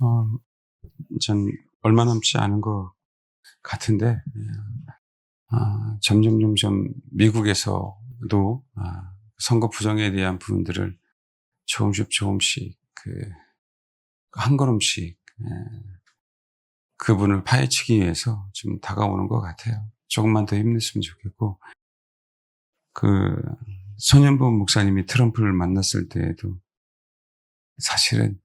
어, 전 얼마 남지 않은 것 같은데, 점점 미국에서도 선거 부정에 대한 부분들을 조금씩 한 걸음씩 그분을 파헤치기 위해서 좀 다가오는 것 같아요. 조금만 더 힘냈으면 좋겠고, 손현보 목사님이 트럼프를 만났을 때에도 사실은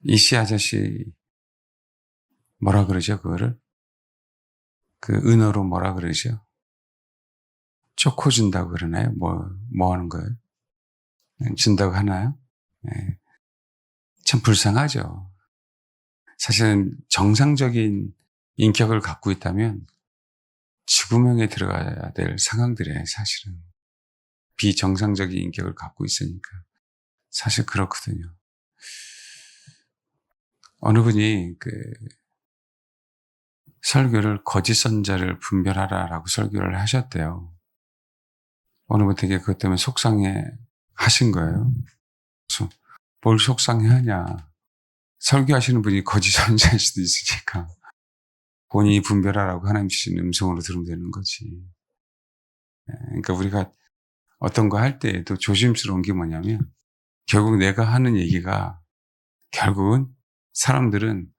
이씨 아저씨 뭐라 그러죠, 그거를? 은어로 뭐라 그러죠? 초코 준다고 그러나요? 뭐 하는 거예요? 준다고 하나요? 네. 참 불쌍하죠. 사실은 정상적인 인격을 갖고 있다면 지구명에 들어가야 될 상황들이에요, 사실은. 비정상적인 인격을 갖고 있으니까. 사실 그렇거든요. 어느 분이 설교를 거짓 선자를 분별하라라고 설교를 하셨대요. 어느 분 되게 그것 때문에 속상해 하신 거예요. 그래서 뭘 속상해 하냐. 설교하시는 분이 거짓 선자일 수도 있으니까 본인이 분별하라고 하나님 주신 음성으로 들으면 되는 거지. 그러니까 우리가 어떤 거 할 때에도 조심스러운 게 뭐냐면 결국 내가 하는 얘기가 결국은 사람들은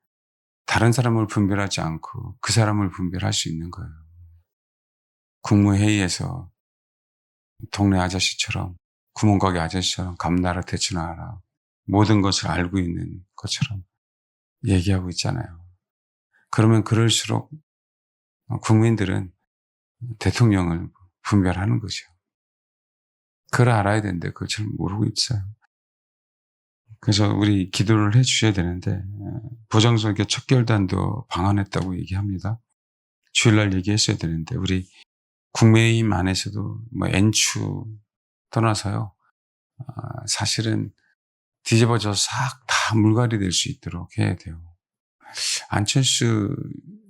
다른 사람을 분별하지 않고 그 사람을 분별할 수 있는 거예요. 국무회의에서 동네 아저씨처럼 구멍가게 아저씨처럼 감나라 대추나라 모든 것을 알고 있는 것처럼 얘기하고 있잖아요. 그러면 그럴수록 국민들은 대통령을 분별하는 거죠. 그걸 알아야 되는데 그걸 잘 모르고 있어요. 그래서 우리 기도를 해 주셔야 되는데 부정선거 첫 결단도 방한했다고 얘기합니다. 주일날 얘기했어야 되는데 우리 국민의힘 안에서도 N추 떠나서요. 사실은 뒤집어져 싹 다 물갈이 될 수 있도록 해야 돼요. 안철수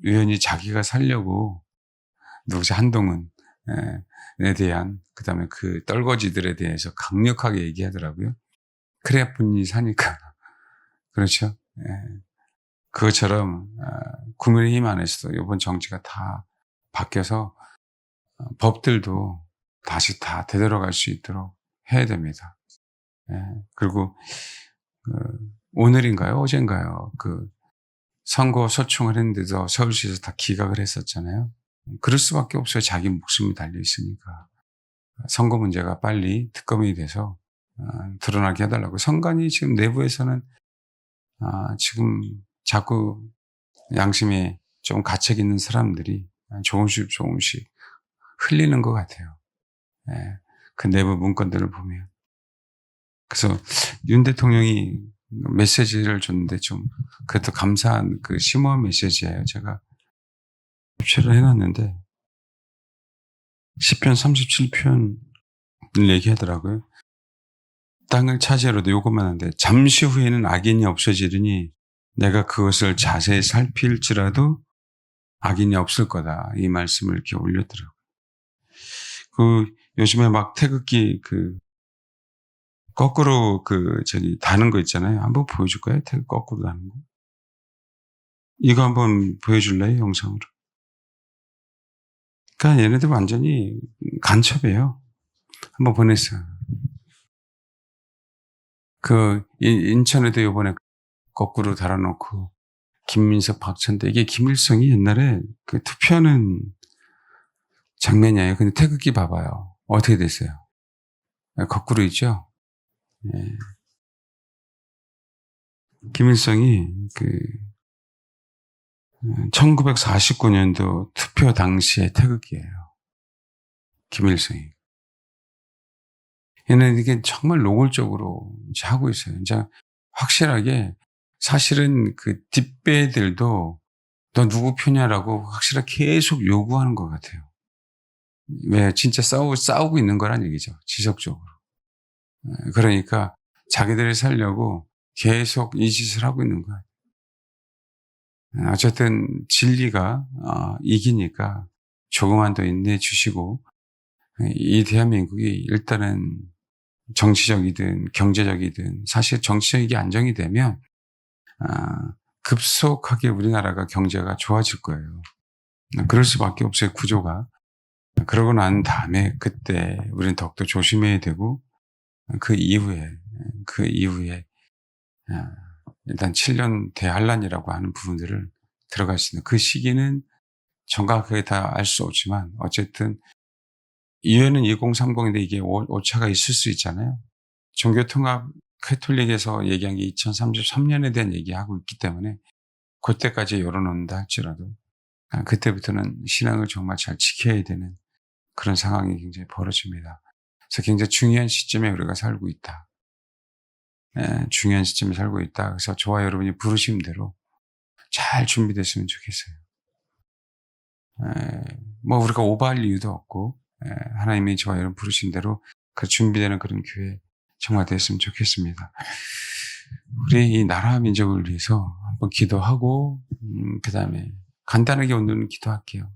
의원이 자기가 살려고 누구지 한동훈에 대한 그다음에 그 떨거지들에 대해서 강력하게 얘기하더라고요. 그래야 본인이 사니까. 그렇죠. 그것처럼 국민의힘 안에서도 이번 정치가 다 바뀌어서 법들도 다시 다 되돌아갈 수 있도록 해야 됩니다. 그리고 오늘인가요? 어젠가요? 선거 소총을 했는데도 서울시에서 다 기각을 했었잖아요. 그럴 수밖에 없어요. 자기 목숨이 달려 있으니까. 선거 문제가 빨리 특검이 돼서 드러나게 해달라고. 선관위 지금 내부에서는 지금 자꾸 양심에 좀 가책 있는 사람들이 조금씩 흘리는 것 같아요. 그 내부 문건들을 보면. 그래서 윤 대통령이 메시지를 줬는데 좀 그것도 감사한 심오한 메시지예요. 제가 캡처를 해놨는데 10편 37편을 얘기하더라고요. 땅을 차지하려도 요것만 한데 잠시 후에는 악인이 없어지리니 내가 그것을 자세히 살필지라도 악인이 없을 거다. 이 말씀을 이렇게 올렸더라고요. 요즘에 막 태극기 거꾸로 다는 거 있잖아요. 한번 보여줄까요? 태극 거꾸로 다는 거. 이거 한번 보여줄래요? 영상으로. 그러니까 얘네들 완전히 간첩이에요. 한번 보냈어요. 인천에도 이번에 거꾸로 달아놓고 김민석, 박찬대 이게 김일성이 옛날에 투표하는 장면이에요. 근데 태극기 봐봐요. 어떻게 됐어요? 거꾸로 있죠? 예. 김일성이 1949년도 투표 당시의 태극기예요. 김일성이. 얘는 이게 정말 노골적으로 이제 하고 있어요. 이제 확실하게 사실은 뒷배들도 너 누구 표냐라고 확실하게 계속 요구하는 것 같아요. 왜 진짜 싸우고 있는 거란 얘기죠. 지속적으로. 그러니까 자기들이 살려고 계속 이 짓을 하고 있는 거예요. 어쨌든 진리가 이기니까 조금만 더 인내해 주시고 이 대한민국이 일단은 정치적이든 경제적이든 사실 정치적인 게 안정이 되면 급속하게 우리나라가 경제가 좋아질 거예요. 그럴 수밖에 없어요, 구조가. 그러고 난 다음에 그때 우리는 더욱더 조심해야 되고 그 이후에 아 일단 7년 대환란이라고 하는 부분들을 들어갈 수 있는 그 시기는 정확하게 다 알 수 없지만 어쨌든 이해는 2030인데 이게 오차가 있을 수 있잖아요. 종교통합 캐톨릭에서 얘기한 게 2033년에 대한 얘기하고 있기 때문에 그때까지 열어놓는다 할지라도 그때부터는 신앙을 정말 잘 지켜야 되는 그런 상황이 굉장히 벌어집니다. 그래서 굉장히 중요한 시점에 우리가 살고 있다. 중요한 시점에 살고 있다. 그래서 저와 여러분이 부르신 대로 잘 준비됐으면 좋겠어요. 뭐 우리가 오버할 이유도 없고 하나님이 저와 여러분 부르신 대로 그 준비되는 그런 교회 정말 됐으면 좋겠습니다. 우리 이 나라 민족을 위해서 한번 기도하고 그다음에 간단하게 오늘은 기도할게요.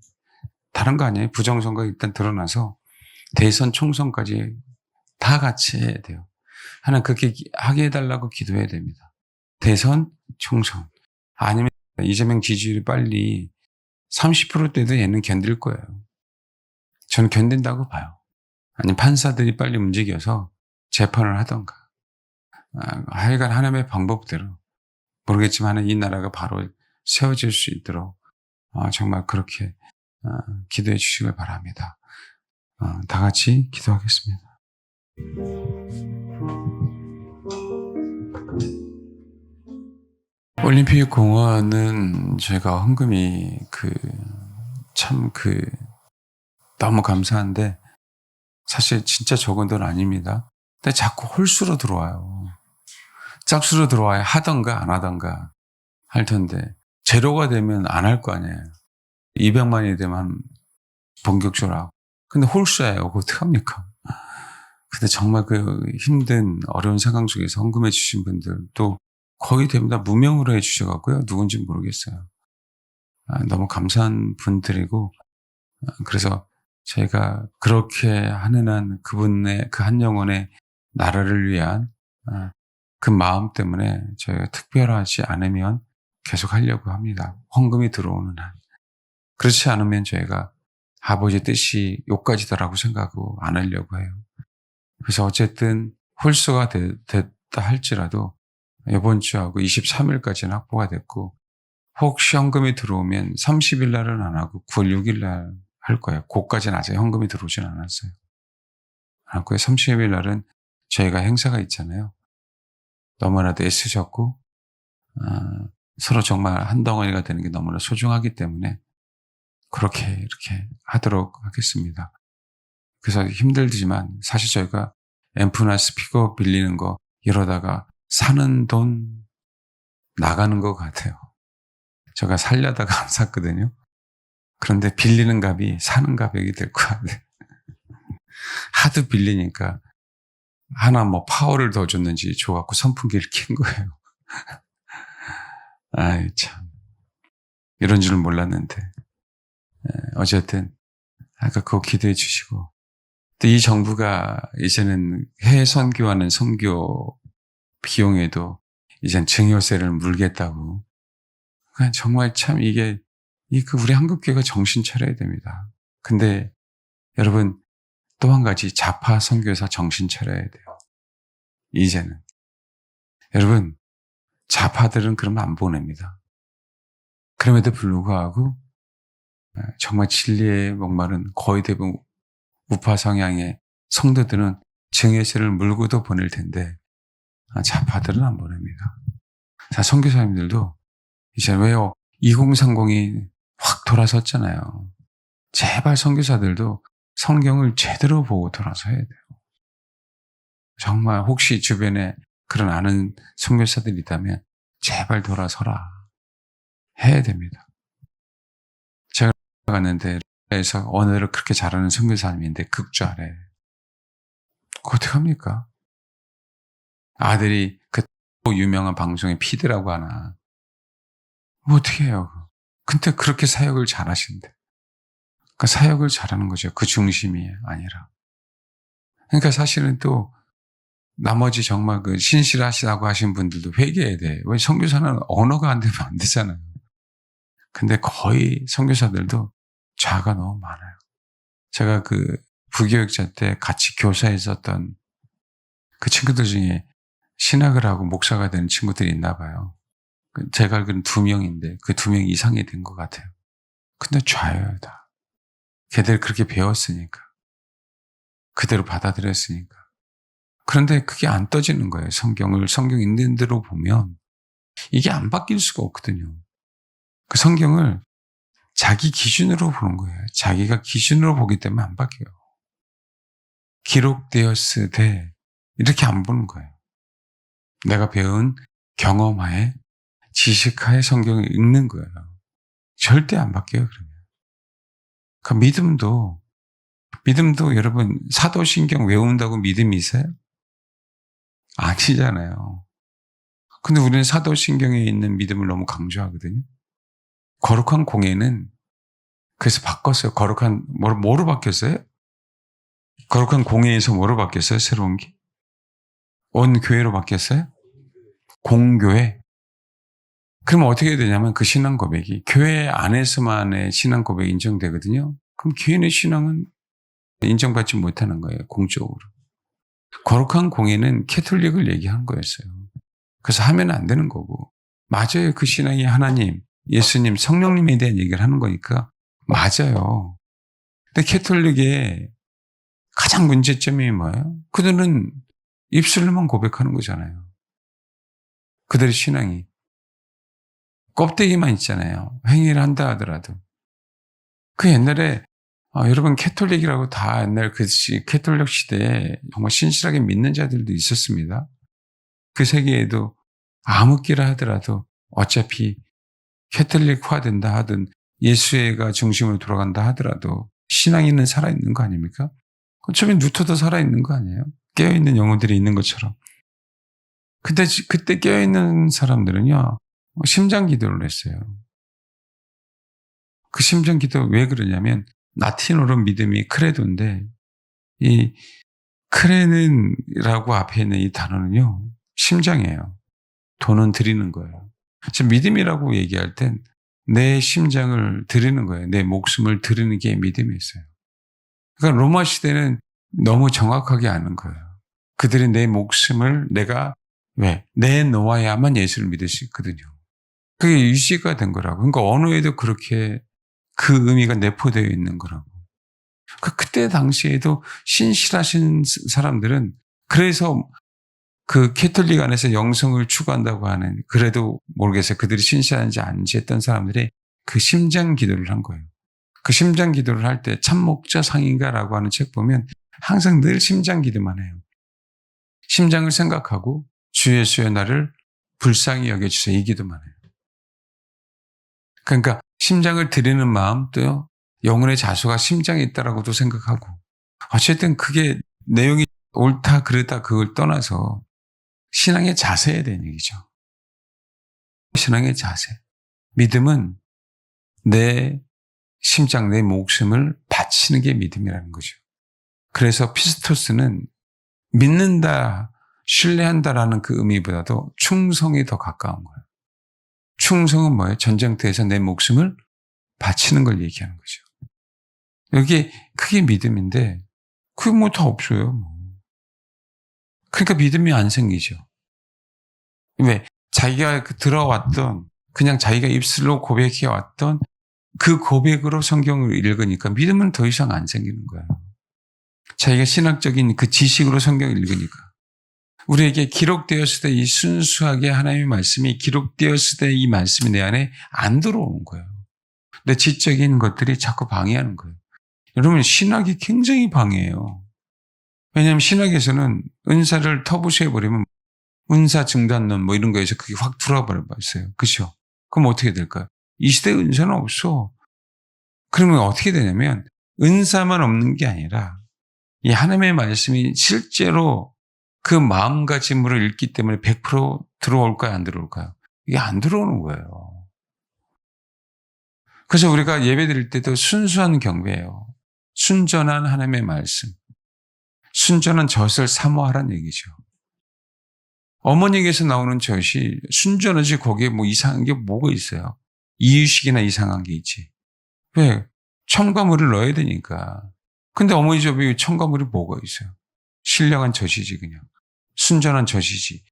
다른 거 아니에요. 부정선거 일단 드러나서 대선 총선까지 다 같이 해야 돼요. 하나님 그렇게 하게 해달라고 기도해야 됩니다. 대선, 총선. 아니면 이재명 지지율이 빨리 30%대도 얘는 견딜 거예요. 저는 견딘다고 봐요. 아니면 판사들이 빨리 움직여서 재판을 하던가. 하여간 하나님의 방법대로 모르겠지만 이 나라가 바로 세워질 수 있도록 정말 그렇게 기도해 주시길 바랍니다. 다 같이 기도하겠습니다. 올림픽 공원은 저희가 헌금이 너무 감사한데 사실 진짜 적은 돈 아닙니다. 근데 자꾸 홀수로 들어와요. 짝수로 들어와야 하던가 안 하던가 할 텐데 제로가 되면 안 할 거 아니에요. 200만이 되면 본격적으로 하고. 근데 홀수예요. 그거 어떡합니까? 근데 정말 그 힘든 어려운 상황 속에서 헌금해 주신 분들도 거의 대부분 다 무명으로 해 주셔갖고요. 누군지 모르겠어요. 너무 감사한 분들이고 그래서 제가 그렇게 하는 한 그분의 그 한 영혼의 나라를 위한 그 마음 때문에 저희가 특별하지 않으면 계속 하려고 합니다. 헌금이 들어오는 한. 그렇지 않으면 저희가 아버지 뜻이 요까지다라고 생각하고 안 하려고 해요. 그래서 어쨌든 홀수가 됐다 할지라도 이번 주하고 23일까지는 확보가 됐고 혹시 헌금이 들어오면 30일 날은 안 하고 9월 6일 날 할 거예요. 그까지는 아직 헌금이 들어오진 않았어요. 안 거예요. 30일 날은 저희가 행사가 있잖아요. 너무나도 애쓰셨고 서로 정말 한 덩어리가 되는 게 너무나 소중하기 때문에 그렇게 이렇게 하도록 하겠습니다. 그래서 힘들지만 사실 저희가 앰프나 스피커 빌리는 거 이러다가 사는 돈 나가는 것 같아요. 제가 살려다가 안 샀거든요. 그런데 빌리는 값이 사는 가격이 될 것 같아요. 하도 빌리니까 하나 뭐 파워를 더 줬는지 줘갖고 선풍기를 킨 거예요. 아이 참 이런 줄은 몰랐는데 어쨌든 아까 그거 기도해 주시고 또 이 정부가 이제는 해외 선교하는 선교 비용에도 이젠 증여세를 물겠다고. 그러니까 정말 참 이게 우리 한국교회가 정신 차려야 됩니다. 근데 여러분 또 한 가지 좌파 선교사 정신 차려야 돼요. 이제는 여러분 좌파들은 그러면 안 보냅니다. 그럼에도 불구하고 정말 진리에 목마른 거의 대부분 우파 성향의 성도들은 증여세를 물고도 보낼 텐데 좌파들은 안 보냅니다. 자, 선교사님들도 이제 왜요? 2030이 확 돌아섰잖아요. 제발 선교사들도 성경을 제대로 보고 돌아서야 돼요. 정말 혹시 주변에 그런 아는 선교사들이 있다면 제발 돌아서라. 해야 됩니다. 제가 갔는데 에서 언어를 그렇게 잘하는 선교사님인데 극주 아래. 어떡합니까? 아들이 그 유명한 방송의 피드라고 하나. 뭐 어떻게 해요? 근데 그렇게 사역을 잘하신대. 그러니까 사역을 잘하는 거죠. 그 중심이 아니라. 그러니까 사실은 또 나머지 정말 그 신실하시다고 하신 분들도 회개해야 돼. 왜 선교사는 언어가 안 되면 안 되잖아요. 근데 거의 선교사들도 자아가 너무 많아요. 제가 그 부교육자 때 같이 교사했었던 그 친구들 중에 신학을 하고 목사가 되는 친구들이 있나 봐요. 제가 알기로는 2명인데 그 2명 이상이 된 것 같아요. 근데 좌여요, 다. 걔들 그렇게 배웠으니까. 그대로 받아들였으니까. 그런데 그게 안 떠지는 거예요. 성경 있는 대로 보면 이게 안 바뀔 수가 없거든요. 그 성경을 자기 기준으로 보는 거예요. 자기가 기준으로 보기 때문에 안 바뀌어요. 기록되었으되 이렇게 안 보는 거예요. 내가 배운 경험하에 지식하에 성경을 읽는 거예요. 절대 안 바뀌어요, 그러면. 그러니까 믿음도 여러분 사도신경 외운다고 믿음이 있어요? 아니잖아요. 근데 우리는 사도신경에 있는 믿음을 너무 강조하거든요. 거룩한 공예는 그래서 바꿨어요. 뭐로 바뀌었어요? 거룩한 공예에서 뭐로 바뀌었어요? 새로운 게? 온 교회로 바뀌었어요? 공교회. 그러면 어떻게 되냐면 그 신앙 고백이 교회 안에서만의 신앙 고백이 인정되거든요. 그럼 교인의 신앙은 인정받지 못하는 거예요. 공적으로. 거룩한 공예는 캐톨릭을 얘기한 거였어요. 그래서 하면 안 되는 거고. 맞아요. 그 신앙이 하나님, 예수님, 성령님에 대한 얘기를 하는 거니까 맞아요. 근데 캐톨릭의 가장 문제점이 뭐예요? 그들은 입술로만 고백하는 거잖아요. 그들의 신앙이. 껍데기만 있잖아요. 행위를 한다 하더라도. 그 옛날에 여러분 캐톨릭이라고 다 옛날 캐톨릭 시대에 정말 신실하게 믿는 자들도 있었습니다. 그 세계에도 암흑기라 하더라도 어차피 캐톨릭화 된다 하든 예수가 중심으로 돌아간다 하더라도 신앙인은 살아있는 거 아닙니까? 어차피 루터도 살아있는 거 아니에요? 깨어있는 영혼들이 있는 것처럼. 근데 그때 깨어있는 사람들은요, 심장 기도를 했어요. 그 심장 기도 왜 그러냐면 라틴어로 믿음이 크레도인데 이 크레는이라고 앞에 있는 이 단어는요, 심장이에요. 돈은 드리는 거예요. 지금 믿음이라고 얘기할 땐 내 심장을 드리는 거예요. 내 목숨을 드리는 게 믿음이었어요. 그러니까 로마 시대는 너무 정확하게 아는 거예요. 그들이 내 목숨을 내놓아야만 예수를 믿을 수 있거든요. 그게 유지가 된 거라고. 그러니까 언어에도 그렇게 그 의미가 내포되어 있는 거라고. 그때 당시에도 신실하신 사람들은 그래서 그 캐톨릭 안에서 영성을 추구한다고 하는, 그래도 모르겠어요. 그들이 신실한지 아닌지 했던 사람들이 그 심장 기도를 한 거예요. 그 심장 기도를 할 때 참목자 상인가라고 하는 책 보면 항상 늘 심장 기도만 해요. 심장을 생각하고 주 예수의 나를 불쌍히 여겨주세요. 이 기도만 해요. 그러니까 심장을 드리는 마음도 영혼의 자수가 심장에 있다라고도 생각하고, 어쨌든 그게 내용이 옳다 그르다 그걸 떠나서 신앙의 자세에 대한 얘기죠. 신앙의 자세. 믿음은 내 심장, 내 목숨을 바치는 게 믿음이라는 거죠. 그래서 피스토스는 믿는다, 신뢰한다라는 그 의미보다도 충성이 더 가까운 거예요. 충성은 뭐예요? 전쟁터에서 내 목숨을 바치는 걸 얘기하는 거죠. 그게 믿음인데 그게 뭐 다 없어요. 그러니까 믿음이 안 생기죠. 왜? 자기가 들어왔던, 그냥 자기가 입술로 고백해왔던 그 고백으로 성경을 읽으니까 믿음은 더 이상 안 생기는 거예요. 자기가 신학적인 그 지식으로 성경을 읽으니까. 우리에게 기록되었을 때 이 순수하게 하나님의 말씀이 기록되었을 때 이 말씀이 내 안에 안 들어오는 거예요. 내 지적인 것들이 자꾸 방해하는 거예요. 여러분, 신학이 굉장히 방해해요. 왜냐하면 신학에서는 은사를 터부시해버리면 은사 증단론 뭐 이런 거에서 그게 확 들어버렸어요. 그렇죠? 그럼 어떻게 될까요? 이 시대에 은사는 없어. 그러면 어떻게 되냐면 은사만 없는 게 아니라 이 하나님의 말씀이 실제로 그 마음가짐으로 읽기 때문에 100% 들어올까요? 안 들어올까요? 이게 안 들어오는 거예요. 그래서 우리가 예배 드릴 때도 순수한 경배예요. 순전한 하나님의 말씀. 순전한 젖을 사모하라는 얘기죠. 어머니에게서 나오는 젖이 순전하지 거기에 뭐 이상한 게 뭐가 있어요? 이유식이나 이상한 게 있지. 왜? 첨가물을 넣어야 되니까. 근데 어머니 젖이 첨가물이 뭐가 있어요? 신령한 젖이지 그냥. 순전한 젖이지.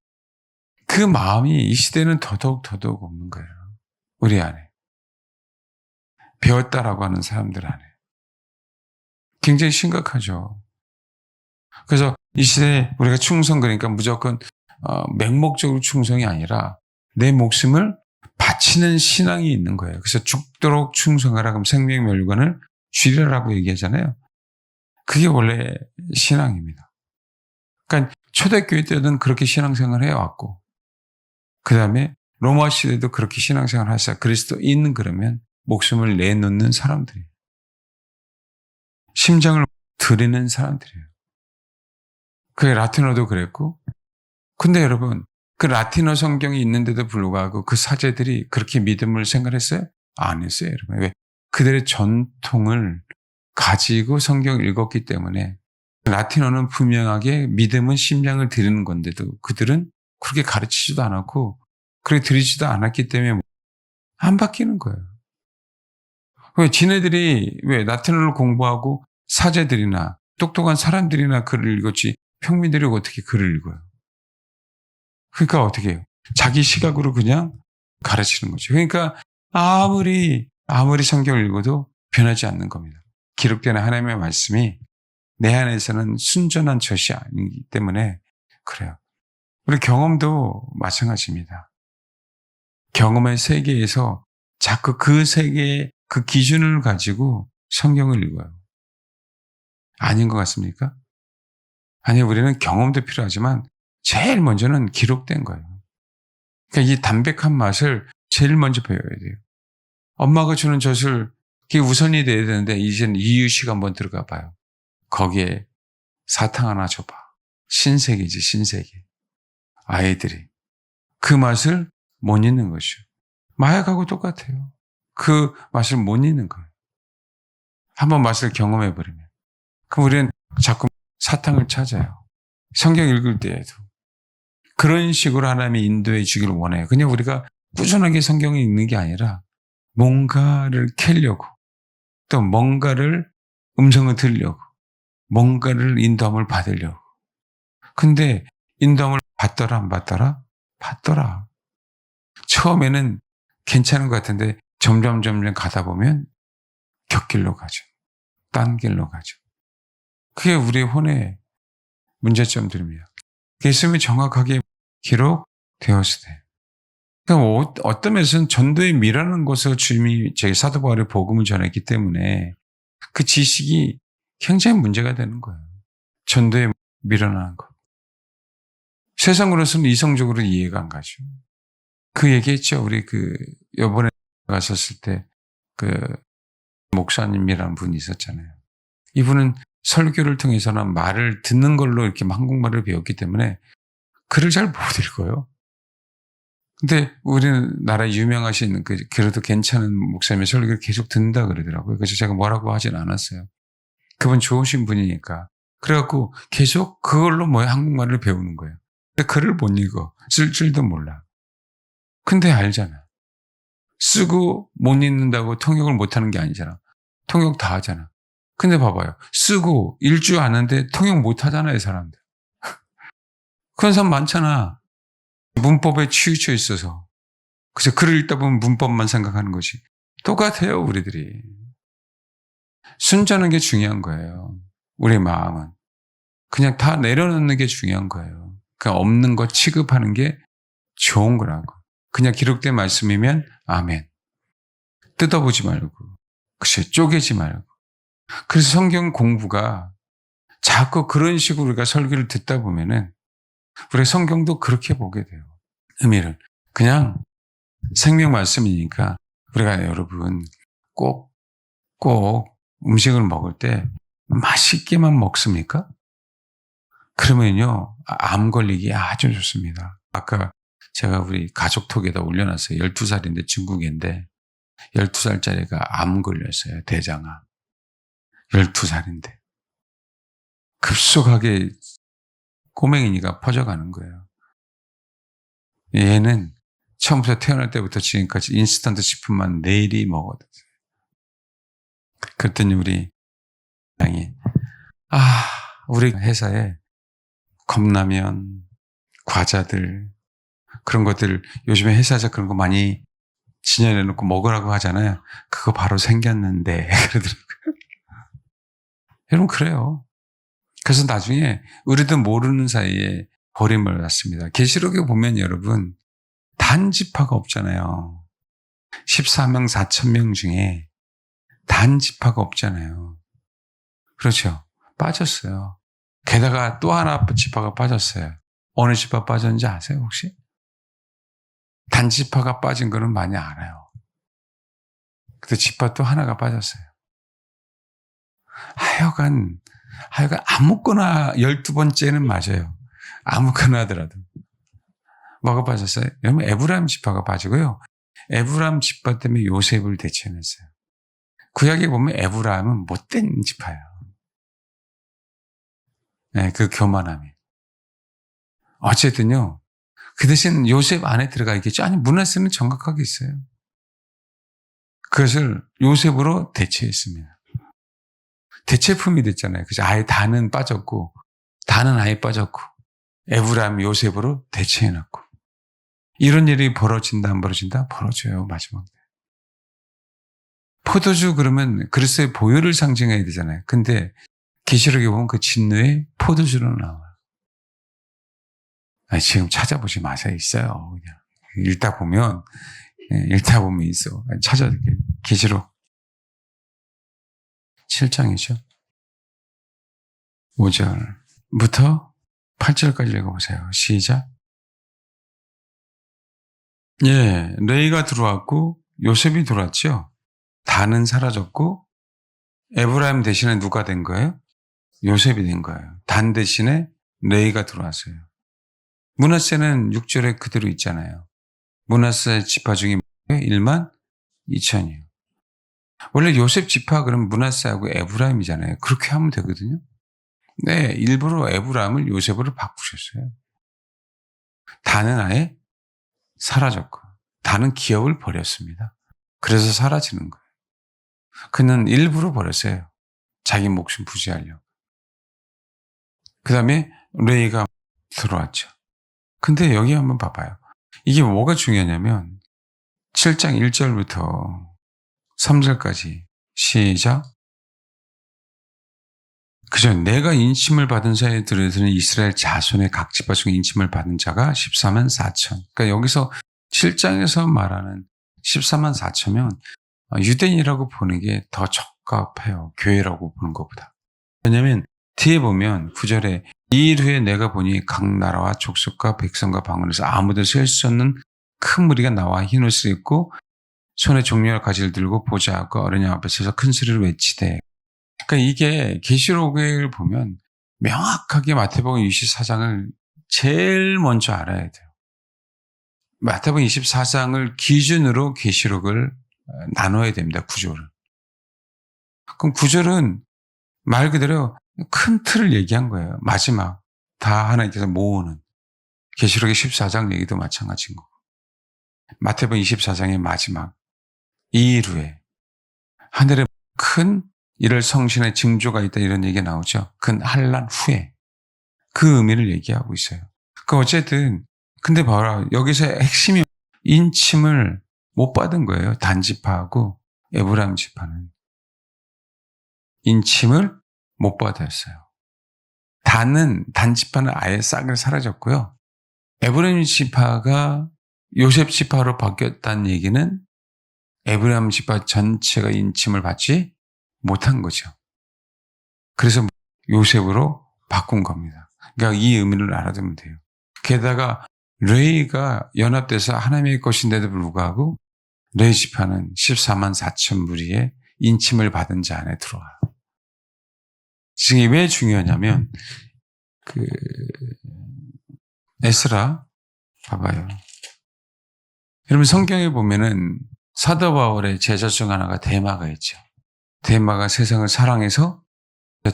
그 마음이 이 시대는 더더욱 없는 거예요. 우리 안에. 배웠다라고 하는 사람들 안에. 굉장히 심각하죠. 그래서 이 시대에 우리가 충성 그러니까 무조건 맹목적으로 충성이 아니라 내 목숨을 바치는 신앙이 있는 거예요. 그래서 죽도록 충성하라 그럼 생명멸관을 줄이라고 얘기하잖아요. 그게 원래 신앙입니다. 그러니까 초대교회 때는 그렇게 신앙생활을 해왔고 그 다음에 로마 시대도 그렇게 신앙생활을 하셨어요. 그리스도인 그러면 목숨을 내놓는 사람들이에요. 심장을 드리는 사람들이에요. 그게 라틴어도 그랬고 근데 여러분 그 라틴어 성경이 있는데도 불구하고 그 사제들이 그렇게 믿음을 생각했어요? 안 했어요. 여러분. 왜? 그들의 전통을 가지고 성경을 읽었기 때문에 라틴어는 분명하게 믿음은 심장을 드리는 건데도 그들은 그렇게 가르치지도 않았고 그렇게 드리지도 않았기 때문에 안 바뀌는 거예요. 왜 지네들이 왜 라틴어를 공부하고 사제들이나 똑똑한 사람들이나 글을 읽었지 평민들이 어떻게 글을 읽어요? 그러니까 어떻게 해요? 자기 시각으로 그냥 가르치는 거죠. 그러니까 아무리 성경을 읽어도 변하지 않는 겁니다. 기록되는 하나님의 말씀이 내 안에서는 순전한 젖이 아니기 때문에 그래요. 우리 경험도 마찬가지입니다. 경험의 세계에서 자꾸 그 세계의 그 기준을 가지고 성경을 읽어요. 아닌 것 같습니까? 아니, 우리는 경험도 필요하지만 제일 먼저는 기록된 거예요. 그러니까 이 담백한 맛을 제일 먼저 배워야 돼요. 엄마가 주는 젖을 그게 우선이 돼야 되는데 이제는 이유식 한번 들어가 봐요. 거기에 사탕 하나 줘봐. 신세계지 신세계. 아이들이 그 맛을 못 잊는 것이죠. 마약하고 똑같아요. 그 맛을 못 잊는 거예요. 한번 맛을 경험해버리면. 그럼 우리는 자꾸 사탕을 찾아요. 성경 읽을 때에도. 그런 식으로 하나님이 인도해 주기를 원해요. 그냥 우리가 꾸준하게 성경을 읽는 게 아니라 뭔가를 캐려고 또 뭔가를 음성을 들으려고 뭔가를 인도함을 받으려고. 근데 인도함을 받더라 안 받더라? 받더라. 처음에는 괜찮은 것 같은데 점점 가다 보면 곁길로 가죠. 딴 길로 가죠. 그게 우리의 혼의 문제점들입니다. 예수님이 정확하게 기록되었을 때. 그러니까 어떤 면에서는 전도에 미라는 것을 주님이 제 사도 바울의 복음을 전했기 때문에 그 지식이 굉장히 문제가 되는 거예요. 전도에 밀어나는 것. 세상으로서는 이성적으로 이해가 안 가죠. 그 얘기했죠. 우리 요번에 갔었을 때 목사님이라는 분이 있었잖아요. 이분은 설교를 통해서는 말을 듣는 걸로 이렇게 한국말을 배웠기 때문에 글을 잘 못 읽어요. 근데 우리나라 유명하신 그래도 괜찮은 목사님의 설교를 계속 듣는다 그러더라고요. 그래서 제가 뭐라고 하진 않았어요. 그분 좋으신 분이니까. 그래갖고 계속 그걸로 한국말을 배우는 거예요. 근데 글을 못 읽어. 쓸 줄도 몰라. 근데 알잖아. 쓰고 못 읽는다고 통역을 못 하는 게 아니잖아. 통역 다 하잖아. 근데 봐봐요. 쓰고 읽 줄 아는데 통역 못 하잖아요, 사람들. 그런 사람 많잖아. 문법에 치우쳐 있어서. 그래서 글을 읽다 보면 문법만 생각하는 거지. 똑같아요, 우리들이. 순전한 게 중요한 거예요. 우리 마음은. 그냥 다 내려놓는 게 중요한 거예요. 그냥 없는 거 취급하는 게 좋은 거라고. 그냥 기록된 말씀이면 아멘. 뜯어보지 말고. 글쎄, 쪼개지 말고. 그래서 성경 공부가 자꾸 그런 식으로 우리가 설교를 듣다 보면은 우리 성경도 그렇게 보게 돼요. 의미를. 그냥 생명 말씀이니까 우리가 여러분 꼭 음식을 먹을 때 맛있게만 먹습니까? 그러면요, 암 걸리기 아주 좋습니다. 아까 제가 우리 가족톡에다 올려놨어요. 12살인데 중국인데 12살짜리가 암 걸렸어요. 대장암. 12살인데. 급속하게 꼬맹이니까 퍼져가는 거예요. 얘는 처음부터 태어날 때부터 지금까지 인스턴트 식품만 내일이 먹어도. 그랬더니 우리 양이, 우리 회사에 컵라면, 과자들, 그런 것들 요즘에 회사에서 그런 거 많이 진열해 놓고 먹으라고 하잖아요. 그거 바로 생겼는데 그러더라고요. 여러분 그래요. 그래서 나중에 우리도 모르는 사이에 버림을 받습니다. 계시록에 보면 여러분 단지파가 없잖아요. 14명 4,000명 중에 단지파가 없잖아요. 그렇죠. 빠졌어요. 게다가 또 하나 지파가 빠졌어요. 어느 지파 빠졌는지 아세요 혹시? 단지파가 빠진 거는 많이 알아요. 근데 지파 또 하나가 빠졌어요. 하여간 아무거나 12번째는 맞아요. 아무거나 하더라도. 뭐가 빠졌어요? 여러분 에브라임 지파가 빠지고요. 에브라임 지파 때문에 요셉을 대체해냈어요. 구약에 보면 에브라임은 못된 지파예요. 네, 그 교만함이. 어쨌든요. 그 대신 요셉 안에 들어가 있겠죠. 아니 므낫세는 정확하게 있어요. 그것을 요셉으로 대체했습니다. 대체품이 됐잖아요. 그죠? 아예 단은 빠졌고 단은 아예 빠졌고 에브라임 요셉으로 대체해놨고 이런 일이 벌어진다 안 벌어진다? 벌어져요. 마지막에. 포도주 그러면 그리스도의 보혈을 상징해야 되잖아요. 근데 계시록에 보면 그 진노에 포도주로 나와요. 지금 찾아보지 마세요. 있어요. 그냥 읽다 보면 있어. 찾아드릴게요. 계시록 7장이죠. 5절부터 8절까지 읽어보세요. 시작. 예, 레이가 들어왔고 요셉이 들어왔죠. 단은 사라졌고 에브라임 대신에 누가 된 거예요? 요셉이 된 거예요. 단 대신에 레이가 들어왔어요. 므낫세는 6절에 그대로 있잖아요. 므낫세 지파 중에 1만 2천이에요. 원래 요셉 지파 그러면 므낫세하고 에브라임이잖아요. 그렇게 하면 되거든요. 네, 일부러 에브라임을 요셉으로 바꾸셨어요. 단은 아예 사라졌고 단은 기업을 버렸습니다. 그래서 사라지는 거예요. 그는 일부러 버렸어요. 자기 목숨 부지하려고. 그 다음에 레이가 들어왔죠. 근데 여기 한번 봐봐요. 이게 뭐가 중요하냐면 7장 1절부터 3절까지 시작. 그죠? 내가 인침을 받은 자에 들으니 이스라엘 자손의 각 지파 중에 인침을 받은 자가 14만 4천. 그러니까 여기서 7장에서 말하는 14만 4천은 유대인이라고 보는 게 더 적합해요. 교회라고 보는 것보다. 왜냐하면 뒤에 보면 9절에 이 일 후에 내가 보니 각 나라와 족속과 백성과 방언에서 아무도 셀 수 없는 큰 무리가 나와 흰 옷을 입고 손에 종려와 가지를 들고 보좌하고 어린 양 앞에 서서 큰 소리를 외치되. 그러니까 이게 계시록을 보면 명확하게 마태복음 24장을 제일 먼저 알아야 돼요. 마태복음 24장을 기준으로 계시록을 나눠야 됩니다. 구조를. 그럼 구절은 말 그대로 큰 틀을 얘기한 거예요. 마지막 다 하나님께서 모으는. 계시록의 14장 얘기도 마찬가지인 거고. 마태복음 24장의 마지막 이 일 후에 하늘에 큰 이를 성신의 징조가 있다 이런 얘기가 나오죠. 큰 환난 후에 그 의미를 얘기하고 있어요. 그 어쨌든 근데 봐라 여기서 핵심이 인침을 못 받은 거예요. 단지파하고 에브라임 지파는 인침을 못 받았어요. 단지파는 아예 싹을 사라졌고요. 에브라임 지파가 요셉 지파로 바뀌었다는 얘기는 에브라임 지파 전체가 인침을 받지 못한 거죠. 그래서 요셉으로 바꾼 겁니다. 그러니까 이 의미를 알아두면 돼요. 게다가 레이가 연합돼서 하나님의 것인데도 불구하고 레이 지파는 14만 4천 무리의 인침을 받은 자 안에 들어와요. 지금 이게 왜 중요하냐면 에스라 봐봐요. 여러분 성경에 보면은 사도 바울의 제자 중 하나가 데마가 있죠. 데마가 세상을 사랑해서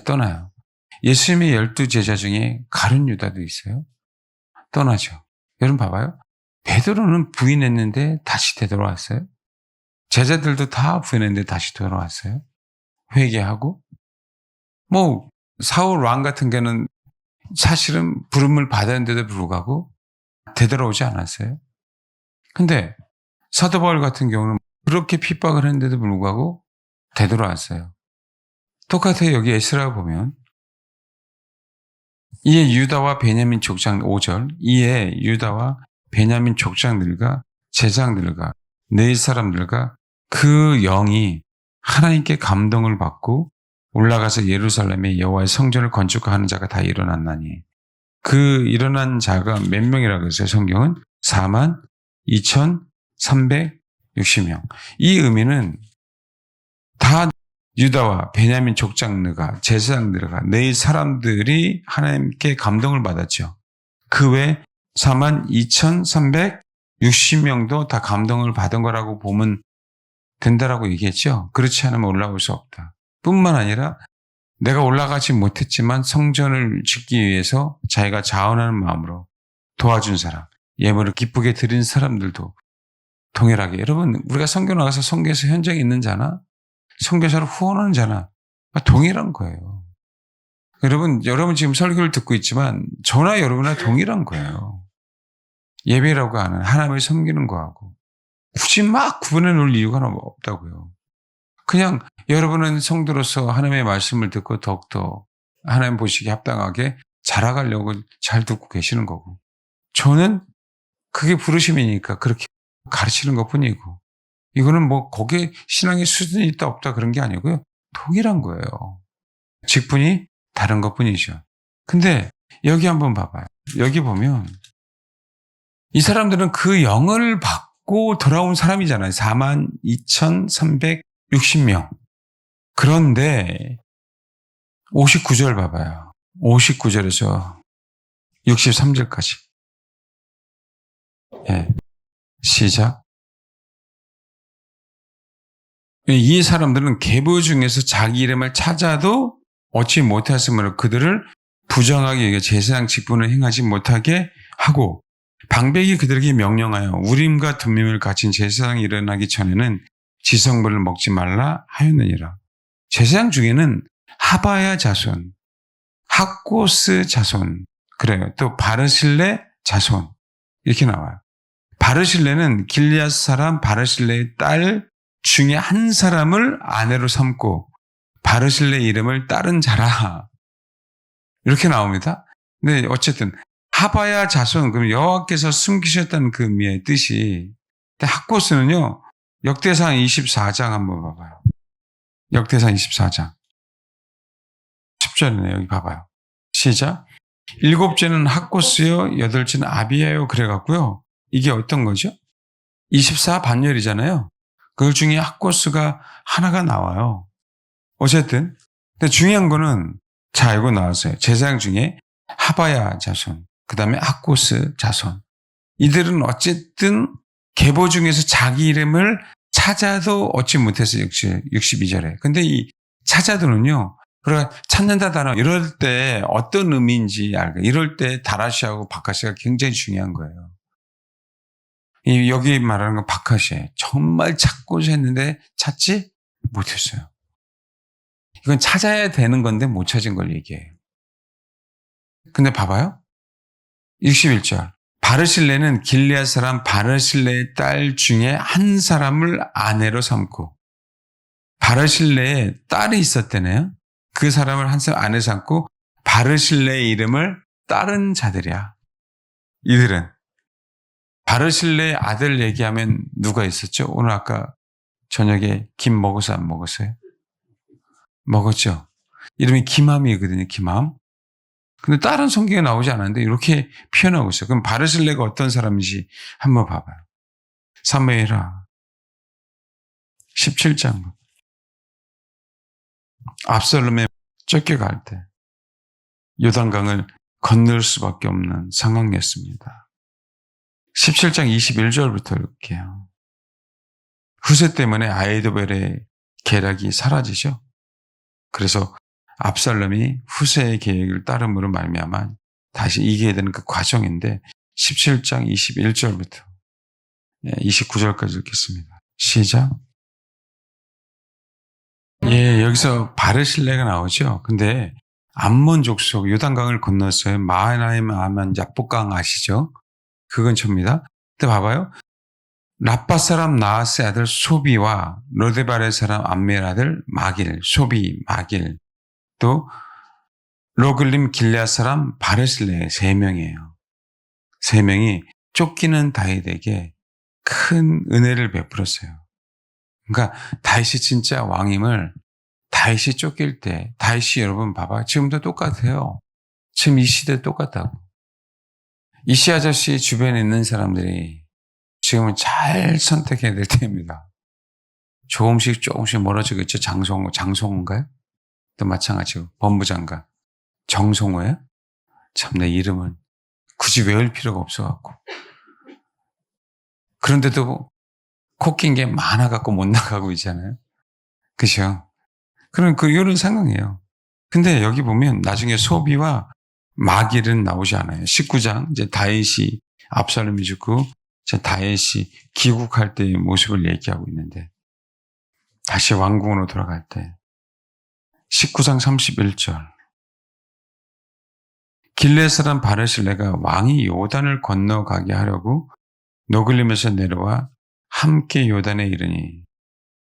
떠나요. 예수님의 12 제자 중에 가룟 유다도 있어요. 떠나죠. 여러분 봐봐요. 베드로는 부인했는데 다시 되돌아왔어요. 제자들도 다 부인했는데 다시 돌아왔어요. 회개하고. 뭐 사울 왕 같은 경우는 사실은 부름을 받았는데도 불구하고 되돌아오지 않았어요. 근데 사도 바울 같은 경우는 그렇게 핍박을 했는데도 불구하고 되돌아왔어요. 똑같아요. 여기 에스라 보면 이에 유다와 베냐민 족장 5절 이에 유다와 베냐민 족장들과 제장들과 네 사람들과 그 영이 하나님께 감동을 받고 올라가서 예루살렘에 여호와의 성전을 건축하는 자가 다 일어났나니 그 일어난 자가 몇 명이라고 했어요? 성경은 42,360명. 이 의미는 다 유다와 베냐민 족장들과 제사장들과 네 사람들이 하나님께 감동을 받았죠. 그 외 42,360명도 다 감동을 받은 거라고 보면 된다라고 얘기했죠. 그렇지 않으면 올라올 수 없다. 뿐만 아니라 내가 올라가지 못했지만 성전을 짓기 위해서 자기가 자원하는 마음으로 도와준 사람, 예물을 기쁘게 드린 사람들도 동일하게. 여러분, 우리가 선교 나가서 선교에서 현장에 있는 자나 선교사로 후원하는 자나 동일한 거예요. 여러분 지금 설교를 듣고 있지만 저나 여러분이나 동일한 거예요. 예배라고 하는 하나님을 섬기는 거하고 굳이 막 구분해 놓을 이유가 없다고요. 그냥 여러분은 성도로서 하나님의 말씀을 듣고 더욱더 하나님 보시기에 합당하게 자라가려고 잘 듣고 계시는 거고 저는 그게 부르심이니까 그렇게 가르치는 것뿐이고 이거는 뭐 거기에 신앙의 수준이 있다 없다 그런 게 아니고요. 동일한 거예요. 직분이 다른 것뿐이죠. 근데 여기 한번 봐봐요. 여기 보면 이 사람들은 그 영을 받고 돌아온 사람이잖아요. 42,360명. 그런데 59절 봐봐요. 59절에서 63절까지. 예. 시작. 이 사람들은 계보 중에서 자기 이름을 찾아도 얻지 못했으므로 그들을 부정하게 여겨 제사장 직분을 행하지 못하게 하고 방백이 그들에게 명령하여 우림과 둠밈을 가진 제사장이 일어나기 전에는 지성물을 먹지 말라 하였느니라. 제사장 중에는 하바야 자손, 학고스 자손, 그래요. 또 바르실레 자손 이렇게 나와요. 바르실레는 길리앗 사람 바르실레의 딸 중에 한 사람을 아내로 삼고 바르실레의 이름을 따른 자라. 이렇게 나옵니다. 근데 어쨌든 하바야 자손, 그럼 여호와께서 숨기셨다는 그 의미의 뜻이. 근데 학고스는요. 역대상 24장 한번 봐봐요. 역대상 24장 10절이네요. 여기 봐봐요. 시작. 7째는 학고스요 8째는 아비야요 그래갖고요. 이게 어떤 거죠? 24반열이잖아요. 그 중에 학고스가 하나가 나와요. 어쨌든 근데 중요한 거는 잘 알고 나왔어요. 제사장 중에 하바야 자손, 그 다음에 학고스 자손. 이들은 어쨌든 계보 중에서 자기 이름을 찾아도 얻지 못했어요. 62절에. 근데 이 찾아도는요. 그러니까 찾는다 단어 이럴 때 어떤 의미인지 알고 이럴 때 다라시하고 바카시가 굉장히 중요한 거예요. 여기 말하는 건 바카시예요. 정말 찾고자 했는데 찾지 못했어요. 이건 찾아야 되는 건데 못 찾은 걸 얘기해요. 근데 봐봐요. 61절. 바르실레는 길리앗 사람 바르실레의 딸 중에 한 사람을 아내로 삼고 바르실레의 딸이 있었대네요. 그 사람을 한 사람 아내로 삼고 바르실레의 이름을 따른 자들이야. 이들은 바르실레의 아들 얘기하면 누가 있었죠? 오늘 아까 저녁에 김 먹었어요? 안 먹었어요? 먹었죠. 이름이 기맘이거든요. 기맘. 근데 다른 성경에 나오지 않았는데 이렇게 표현하고 있어요. 그럼 바르실레가 어떤 사람인지 한번 봐봐요. 사무엘하 17장. 압살롬에 쫓겨갈 때 요단강을 건널 수밖에 없는 상황이었습니다. 17장 21절부터 이렇게요. 후세 때문에 아히도벨의 계략이 사라지죠. 그래서 압살롬이 후세의 계획을 따름으로 말미암아 다시 이기게 되는 그 과정인데 17장 21절부터 29절까지 읽겠습니다. 시작. 예, 여기서 바르실레가 나오죠. 근데 암몬 족속 요단강을 건넜어요. 마하나임 아만 야복강 아시죠? 그 근처입니다. 근데 봐봐요. 라빠 사람 나하스의 아들 소비와 로데발의 사람 암멜 아들 마길, 소비, 마길, 또 로글림 길레아 사람 바르실레 3명이에요. 3명이 쫓기는 다윗에게 큰 은혜를 베풀었어요. 그러니까 다윗이 진짜 왕임을 다윗이 쫓길 때, 다윗이 여러분 봐봐. 지금도 똑같아요. 지금 이 시대 똑같다고. 이씨 아저씨 주변에 있는 사람들이 지금은 잘 선택해야 될 때입니다. 조금씩 멀어지고 있죠. 장성호인가요? 또 마찬가지고 법무장관 정성호예요? 참 내 이름은 굳이 외울 필요가 없어갖고. 그런데도 코 낀 게 많아갖고 못 나가고 있잖아요. 그죠? 그럼 이런 상황이에요. 근데 여기 보면 나중에 소비와 마길은 나오지 않아요. 19장 이제 다윗이 압살롬이 죽고 이제 다윗이 귀국할 때의 모습을 얘기하고 있는데 다시 왕궁으로 돌아갈 때 19장 31절 길레 사람 바르실레가 왕이 요단을 건너가게 하려고 노글림에서 내려와 함께 요단에 이르니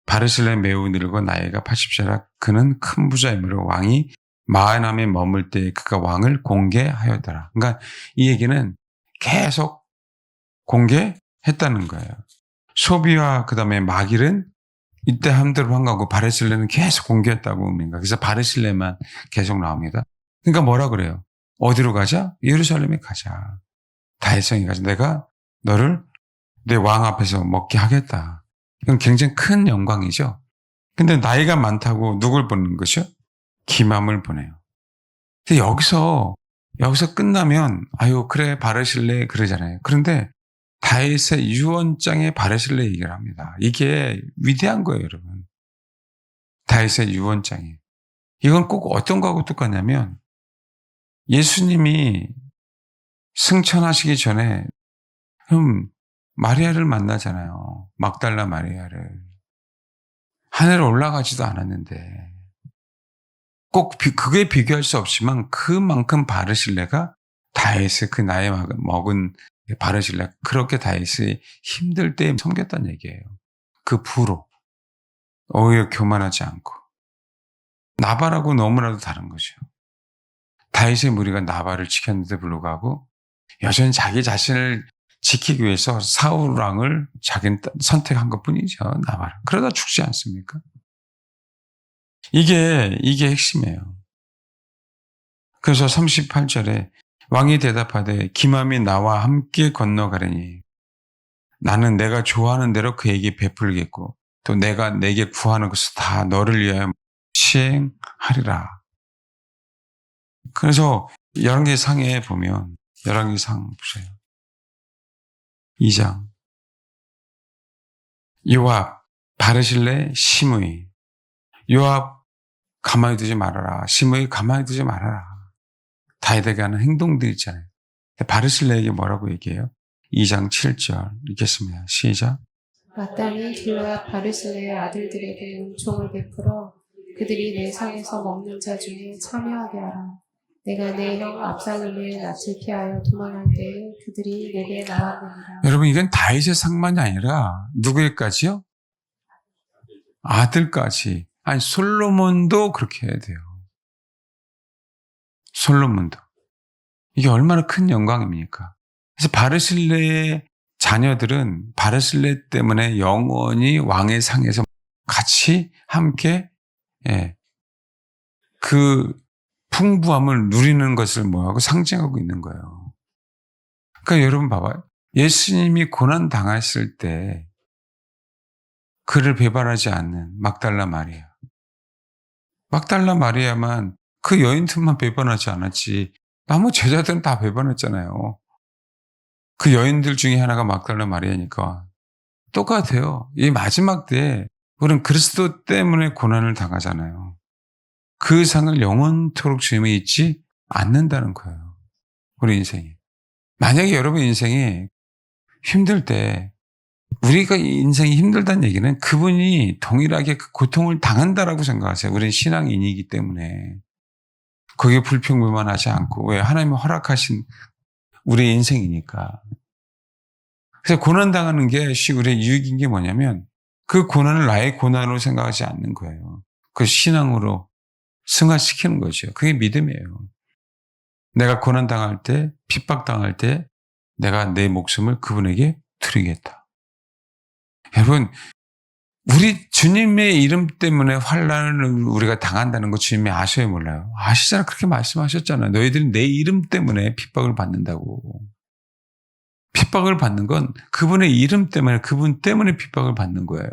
바르실레 매우 늙어 나이가 80세라 그는 큰 부자이므로 왕이 마하나임에 머물 때 그가 왕을 공개하였더라. 그러니까 이 얘기는 계속 공개했다는 거예요. 소비와 그다음에 마길은 이때 함대로 한 거고 바르실레는 계속 공개했다고 의미인가. 그래서 바르실레만 계속 나옵니다. 그러니까 뭐라 그래요? 어디로 가자? 예루살렘에 가자. 다윗성에 가자. 내가 너를 내 왕 앞에서 먹게 하겠다. 이건 굉장히 큰 영광이죠. 근데 나이가 많다고 누굴 보는 것이요? 기맘을 보내요. 근데 여기서 끝나면 아유 그래 바르실레 그러잖아요. 그런데 다윗의 유언장에 바르실레 얘기를 합니다. 이게 위대한 거예요, 여러분. 다윗의 유언장이. 이건 꼭 어떤 거하고 똑같냐면 예수님이 승천하시기 전에 마리아를 만나잖아요. 막달라 마리아를. 하늘에 올라가지도 않았는데 꼭 그게 비교할 수 없지만 그만큼 바르실레가 다윗의 그 나이 먹은 바르실레 그렇게 다윗이 힘들 때 섬겼다는 얘기예요. 그 부로 오히려 교만하지 않고 나발하고 너무나도 다른 거죠. 다윗의 무리가 나발을 지켰는데 불구하고 여전히 자기 자신을 지키기 위해서 사울 왕을 자기는 선택한 것뿐이죠. 나발은. 그러다 죽지 않습니까? 이게 핵심이에요. 그래서 38절에 왕이 대답하되 기맘이 나와 함께 건너가려니 나는 내가 좋아하는 대로 그에게 베풀겠고 또 내가 내게 구하는 것을 다 너를 위하여 시행하리라. 그래서 열왕기상에 보면 열왕기상 보세요. 2장 요압, 바르실레, 시므이. 요압 가만히 두지 말아라. 시므이 가만히 두지 말아라. 다윗에게 하는 행동들 있잖아요. 바르실레에게 뭐라고 얘기해요? 2장 7절 읽겠습니다. 시작. 마땅히 길르앗 바르실레의 아들들에게 은총을 베풀어 그들이 내 상에서 먹는 자 중에 참여하게 하라. 내가 내 형 압살롬의 낯을 피하여 도망할 때에 그들이 내게 나왔느니라. 여러분 이건 다윗의 상만이 아니라 누구에까지요? 아들까지. 아니 솔로몬도 그렇게 해야 돼요. 솔로몬도. 이게 얼마나 큰 영광입니까? 그래서 바르실레의 자녀들은 바르실레 때문에 영원히 왕의 상에서 같이 함께 그 풍부함을 누리는 것을 뭐하고 상징하고 있는 거예요. 그러니까 여러분 봐봐요. 예수님이 고난 당했을 때 그를 배반하지 않는 막달라 마리아. 막달라 마리아만 그 여인들만 배반하지 않았지 나머지 제자들은 다 배반했잖아요. 그 여인들 중에 하나가 막달라 마리아니까 똑같아요. 이 마지막 때 우리는 그리스도 때문에 고난을 당하잖아요. 그 상을 영원토록 주님이 잊지 않는다는 거예요. 우리 인생이. 만약에 여러분 인생이 힘들 때 우리가 인생이 힘들다는 얘기는 그분이 동일하게 그 고통을 당한다라고 생각하세요. 우리는 신앙인이기 때문에. 거기에 불평불만하지 않고, 왜? 하나님이 허락하신 우리의 인생이니까. 그래서 고난당하는 게 우리의 유익인 게 뭐냐면 그 고난을 나의 고난으로 생각하지 않는 거예요. 그 신앙으로 승화시키는 거죠. 그게 믿음이에요. 내가 고난당할 때, 핍박당할 때 내가 내 목숨을 그분에게 드리겠다. 여러분, 우리 주님의 이름 때문에 환난을 우리가 당한다는 거 주님이 아셔요, 몰라요? 아시잖아요. 그렇게 말씀하셨잖아요. 너희들이 내 이름 때문에 핍박을 받는다고. 핍박을 받는 건 그분의 이름 때문에, 그분 때문에 핍박을 받는 거예요.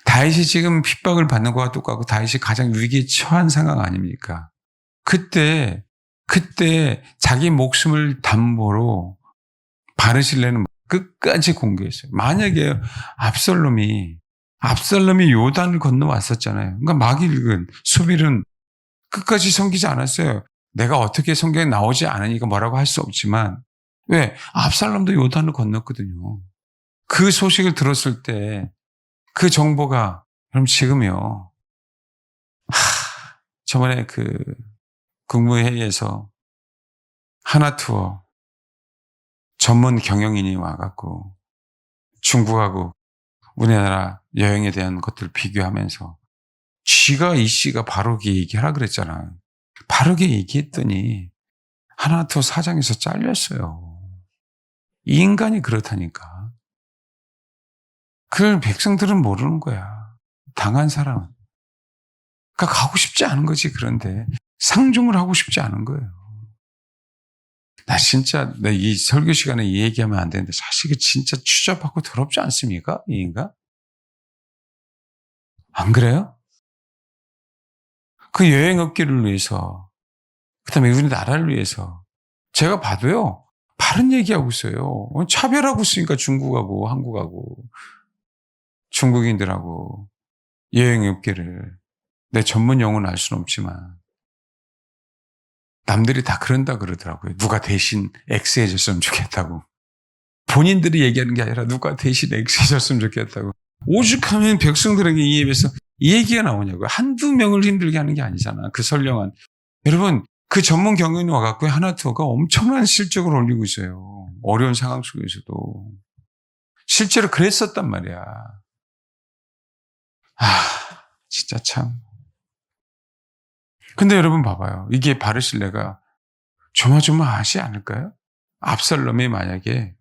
다윗이 지금 핍박을 받는 거와 똑같고 다윗이 가장 위기에 처한 상황 아닙니까? 그때 자기 목숨을 담보로 바르실레는 끝까지 공개했어요. 만약에 압살롬이 요단을 건너왔었잖아요. 그러니까 막일은 수빌은 끝까지 섬기지 않았어요. 내가 어떻게 성경에 나오지 않으니까 뭐라고 할 수 없지만 왜? 압살롬도 요단을 건넜거든요. 그 소식을 들었을 때 그 정보가 그럼 지금요. 저번에 그 국무회의에서 하나투어 전문 경영인이 와갖고 중국하고 우리나라 여행에 대한 것들을 비교하면서 이 씨가 바르게 얘기하라 그랬잖아요. 바르게 얘기했더니 하나투어 사장에서 잘렸어요. 이 인간이 그렇다니까. 그걸 백성들은 모르는 거야. 당한 사람은. 그러니까 가고 싶지 않은 거지. 그런데 상종을 하고 싶지 않은 거예요. 나 진짜 이 설교 시간에 이 얘기하면 안 되는데 사실 진짜 추잡하고 더럽지 않습니까? 이 인간? 안 그래요? 그 여행 업계를 위해서 그다음에 우리나라를 위해서 제가 봐도요. 바른 얘기하고 있어요. 차별하고 있으니까 중국하고 한국하고 중국인들하고 여행 업계를 내 전문 용어는 알 수는 없지만 남들이 다 그런다 그러더라고요. 누가 대신 X해줬으면 좋겠다고. 본인들이 얘기하는 게 아니라 누가 대신 X해줬으면 좋겠다고. 오죽하면 백성들에게 이 입에서 이 얘기가 나오냐고요. 한두 명을 힘들게 하는 게 아니잖아. 그 선량한. 여러분, 그 전문 경영이 와갖고 하나투어가 엄청난 실적을 올리고 있어요. 어려운 상황 속에서도. 실제로 그랬었단 말이야. 진짜 참. 근데 여러분 봐봐요. 이게 바르실레가 조마조마하지 않을까요? 압살롬이 만약에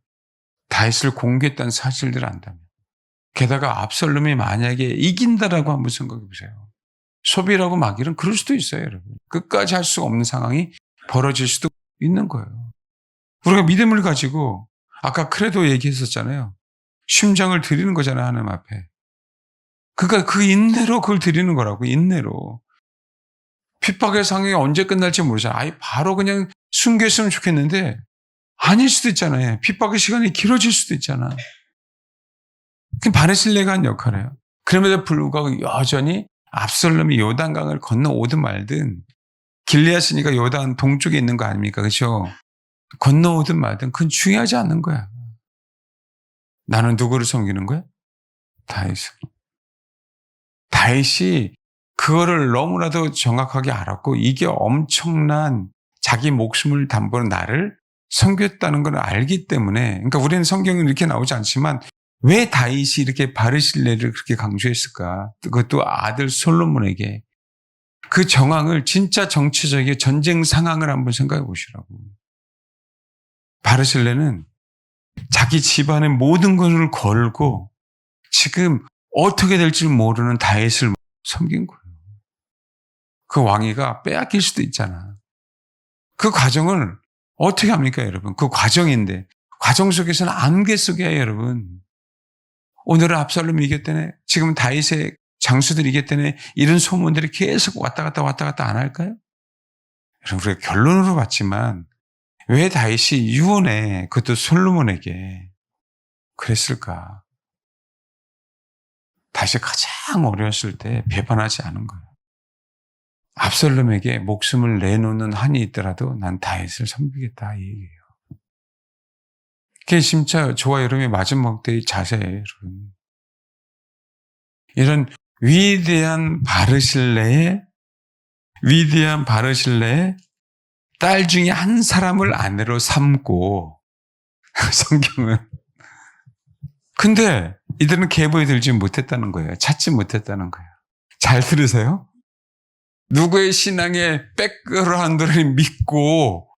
다윗을 공개했다는 사실들을 안다면. 게다가 압살롬이 만약에 이긴다라고 한번 생각해 보세요. 소비라고 막일은 그럴 수도 있어요, 여러분. 끝까지 할 수가 없는 상황이 벌어질 수도 있는 거예요. 우리가 믿음을 가지고 아까 크레도 얘기했었잖아요. 심장을 드리는 거잖아요, 하나님 앞에. 그러니까 그 인내로 그걸 드리는 거라고, 인내로. 핍박의 상황이 언제 끝날지 모르잖아요. 아예 바로 그냥 숨겼으면 좋겠는데 아닐 수도 있잖아요. 핍박의 시간이 길어질 수도 있잖아. 그게 바르실레가 한 역할이에요. 그럼에도 불구하고 여전히 압살롬이 요단강을 건너오든 말든 길리앗이니까 요단 동쪽에 있는 거 아닙니까? 그렇죠? 건너오든 말든 그건 중요하지 않는 거야. 나는 누구를 섬기는 거야? 다윗을. 다윗이 그거를 너무나도 정확하게 알았고 이게 엄청난 자기 목숨을 담보로 나를 섬겼다는 걸 알기 때문에 그러니까 우리는 성경은 이렇게 나오지 않지만 왜 다윗이 이렇게 바르실레를 그렇게 강조했을까? 그것도 아들 솔로몬에게 그 정황을 진짜 정치적인 전쟁 상황을 한번 생각해 보시라고. 바르실레는 자기 집안의 모든 것을 걸고 지금 어떻게 될지 모르는 다윗을 섬긴 거예요. 그 왕위가 빼앗길 수도 있잖아. 그 과정을 어떻게 합니까, 여러분? 그 과정인데 과정 속에서는 안개 속이에요, 여러분. 오늘은 압살롬이 이겼다네. 지금 다윗의 장수들이 이겼다네. 이런 소문들이 계속 왔다 갔다 안 할까요? 여러분, 우리가 결론으로 봤지만 왜 다윗이 유언에 그것도 솔로몬에게 그랬을까? 다윗이 가장 어려웠을 때 배반하지 않은 거예요. 압살롬에게 목숨을 내놓는 한이 있더라도 난 다윗을 섬기겠다 이 얘기예요. 그게 진짜 저와 여러분의 마지막 때의 자세예요, 여러분. 이런 위대한 바르실레의 딸 중에 한 사람을 아내로 삼고 성경은. 근데 이들은 계보에 들지 못했다는 거예요. 찾지 못했다는 거예요. 잘 들으세요? 누구의 신앙의 백그라운드를 믿고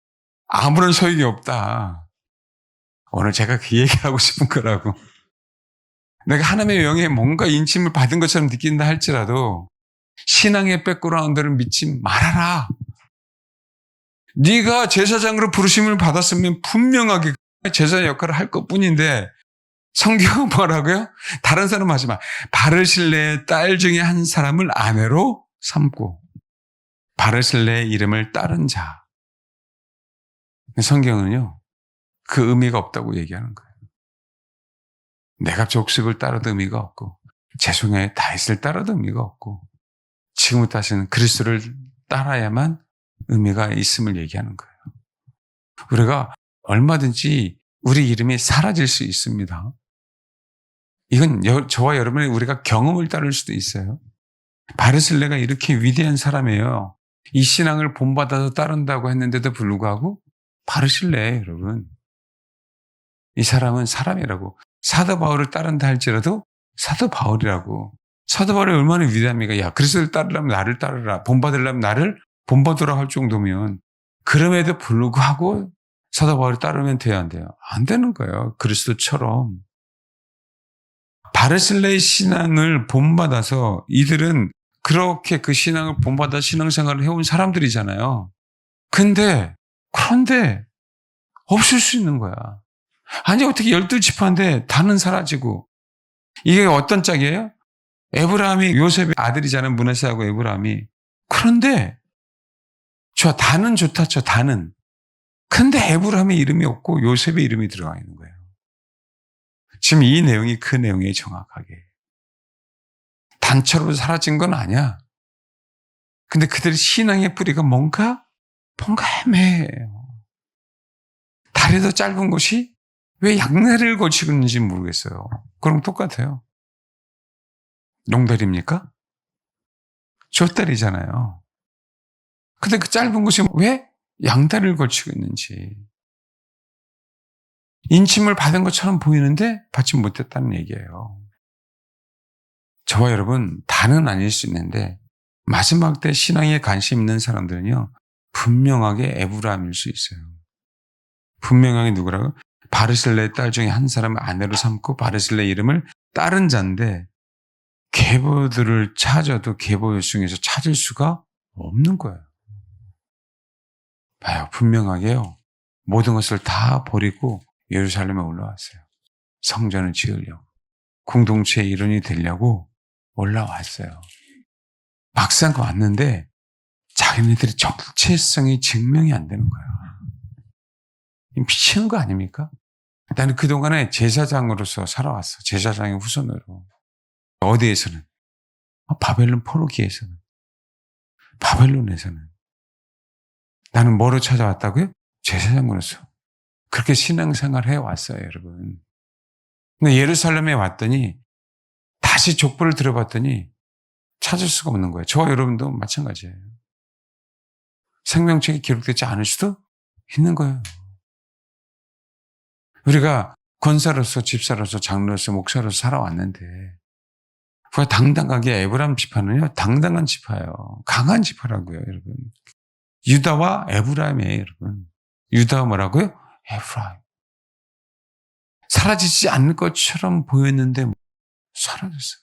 아무런 소용이 없다. 오늘 제가 그 얘기하고 싶은 거라고. 내가 하나님의 영에 뭔가 인침을 받은 것처럼 느낀다 할지라도 신앙의 백그라운드를 믿지 말아라. 네가 제사장으로 부르심을 받았으면 분명하게 제사 역할을 할 것뿐인데 성경은 뭐라고요? 다른 사람 하지 마. 바르실레의 딸 중에 한 사람을 아내로 삼고 바르실레의 이름을 따른 자. 성경은요, 그 의미가 없다고 얘기하는 거예요. 내가 족속을 따라도 의미가 없고 제송의 다윗을 따라도 의미가 없고 지금부터 다시는 그리스도를 따라야만 의미가 있음을 얘기하는 거예요. 우리가 얼마든지 우리 이름이 사라질 수 있습니다. 이건 저와 여러분의 우리가 경험을 따를 수도 있어요. 바르실레가 이렇게 위대한 사람이에요. 이 신앙을 본받아서 따른다고 했는데도 불구하고 바르실레예요, 여러분. 이 사람은 사람이라고. 사도 바울을 따른다 할지라도 사도 바울이라고. 사도 바울이 얼마나 위대합니까? 야, 그리스도를 따르려면 나를 따르라. 본받으려면 나를 본받으라 할 정도면 그럼에도 불구하고 사도 바울을 따르면 돼야 안 돼요? 안 되는 거예요. 그리스도처럼. 바르실레의 신앙을 본받아서 이들은 그렇게 그 신앙을 본받아 신앙생활을 해온 사람들이잖아요. 그런데 없을 수 있는 거야. 아니 어떻게 12지파인데 다는 사라지고. 이게 어떤 짝이에요? 에브라함이 요셉의 아들이잖아요. 므낫세하고 에브라함이. 그런데 다는 좋다 쳐, 다는. 근데 에브라함의 이름이 없고 요셉의 이름이 들어가 있는 거예요. 지금 이 내용이 그 내용이에요, 정확하게. 단체로 사라진 건 아니야. 근데 그들의 신앙의 뿌리가 뭔가 애매해요. 다리도 짧은 곳이 왜 양날을 걸치고 있는지 모르겠어요. 그럼 똑같아요. 농다리입니까? 좁다리잖아요. 근데 그 짧은 곳이 왜 양다리를 걸치고 있는지. 인침을 받은 것처럼 보이는데 받지 못했다는 얘기예요. 저와 여러분, 다는 아닐 수 있는데 마지막 때 신앙에 관심 있는 사람들은요, 분명하게 에브라임일 수 있어요. 분명하게 누구라고? 바르실레의 딸 중에 한 사람을 아내로 삼고 바르실레의 이름을 따른 자인데 계보들을 찾아도 계보 중에서 찾을 수가 없는 거예요. 봐요. 분명하게요. 모든 것을 다 버리고 예루살렘에 올라왔어요. 성전을 지으려고. 공동체의 일원이 되려고 올라왔어요. 막상 왔는데 자기네들의 정체성이 증명이 안 되는 거예요. 미치는 거 아닙니까? 나는 그동안에 제사장으로서 살아왔어. 제사장의 후손으로. 어디에서는? 바벨론 포로기에서는. 바벨론에서는. 나는 뭐로 찾아왔다고요? 제사장으로서. 그렇게 신앙생활을 해왔어요, 여러분. 근데 예루살렘에 왔더니 다시 족보를 들어봤더니 찾을 수가 없는 거예요. 저와 여러분도 마찬가지예요. 생명책이 기록되지 않을 수도 있는 거예요. 우리가 권사로서, 집사로서, 장로로서, 목사로서 살아왔는데 그가 당당하게 에브라임 지파는요, 당당한 지파예요. 강한 지파라고요, 여러분. 유다와 에브라임이에요, 여러분. 유다가 뭐라고요? 에브라임. 사라지지 않을 것처럼 보였는데 사라졌어요.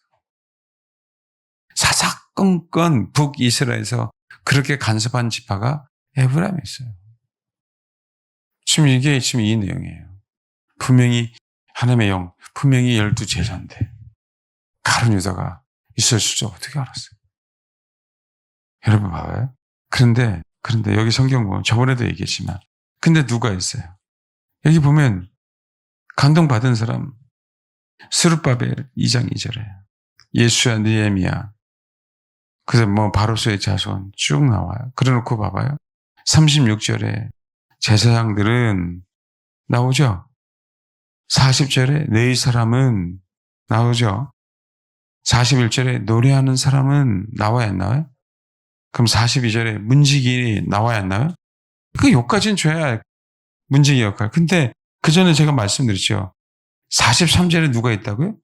사사건건 북이스라엘에서 그렇게 간섭한 지파가 에브라임에 있어요. 지금 이게 이 내용이에요. 분명히 하나님의 영, 분명히 12제자인데 가룟 유다가 있을 줄 어떻게 알았어요? 여러분 봐봐요. 그런데 여기 성경 보면 저번에도 얘기했지만 근데 누가 있어요? 여기 보면 감동받은 사람 스룹바벨 2장 2절에 예수야 느헤미야 그래서 바로스의 자손 쭉 나와요. 그래놓고 봐봐요. 36절에 제사장들은 나오죠. 40절에 너희 사람은 나오죠. 41절에 노래하는 사람은 나와야 안 나와요? 그럼 42절에 문지기 나와야 안 나와요? 그 요까지는 줘야 문지기 역할. 근데 그 전에 제가 말씀드렸죠. 43절에 누가 있다고요?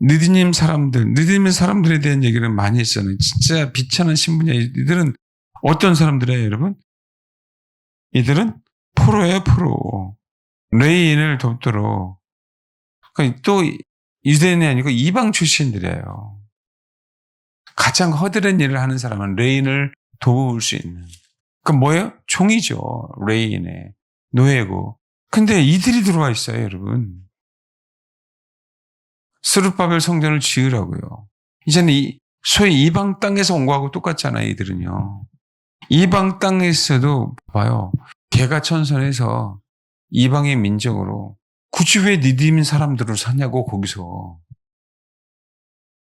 느디님 사람들에 대한 얘기를 많이 했잖아요. 진짜 비천한 신분이야. 이들은 어떤 사람들이에요, 여러분? 이들은 포로예요, 포로. 레인을 돕도록. 그러니까 또 유대인이 아니고 이방 출신들이에요. 가장 허드렛 일을 하는 사람은 레인을 도울 수 있는. 그럼 뭐예요? 종이죠. 레인의 노예고. 근데 이들이 들어와 있어요, 여러분. 스룹바벨 성전을 지으라고요. 이제는 소위 이방 땅에서 온 거하고 똑같잖아요, 이들은요. 이방 땅에서도 봐요. 개가천선해서 이방의 민족으로 굳이 왜 느디님 사람들을 사냐고 거기서.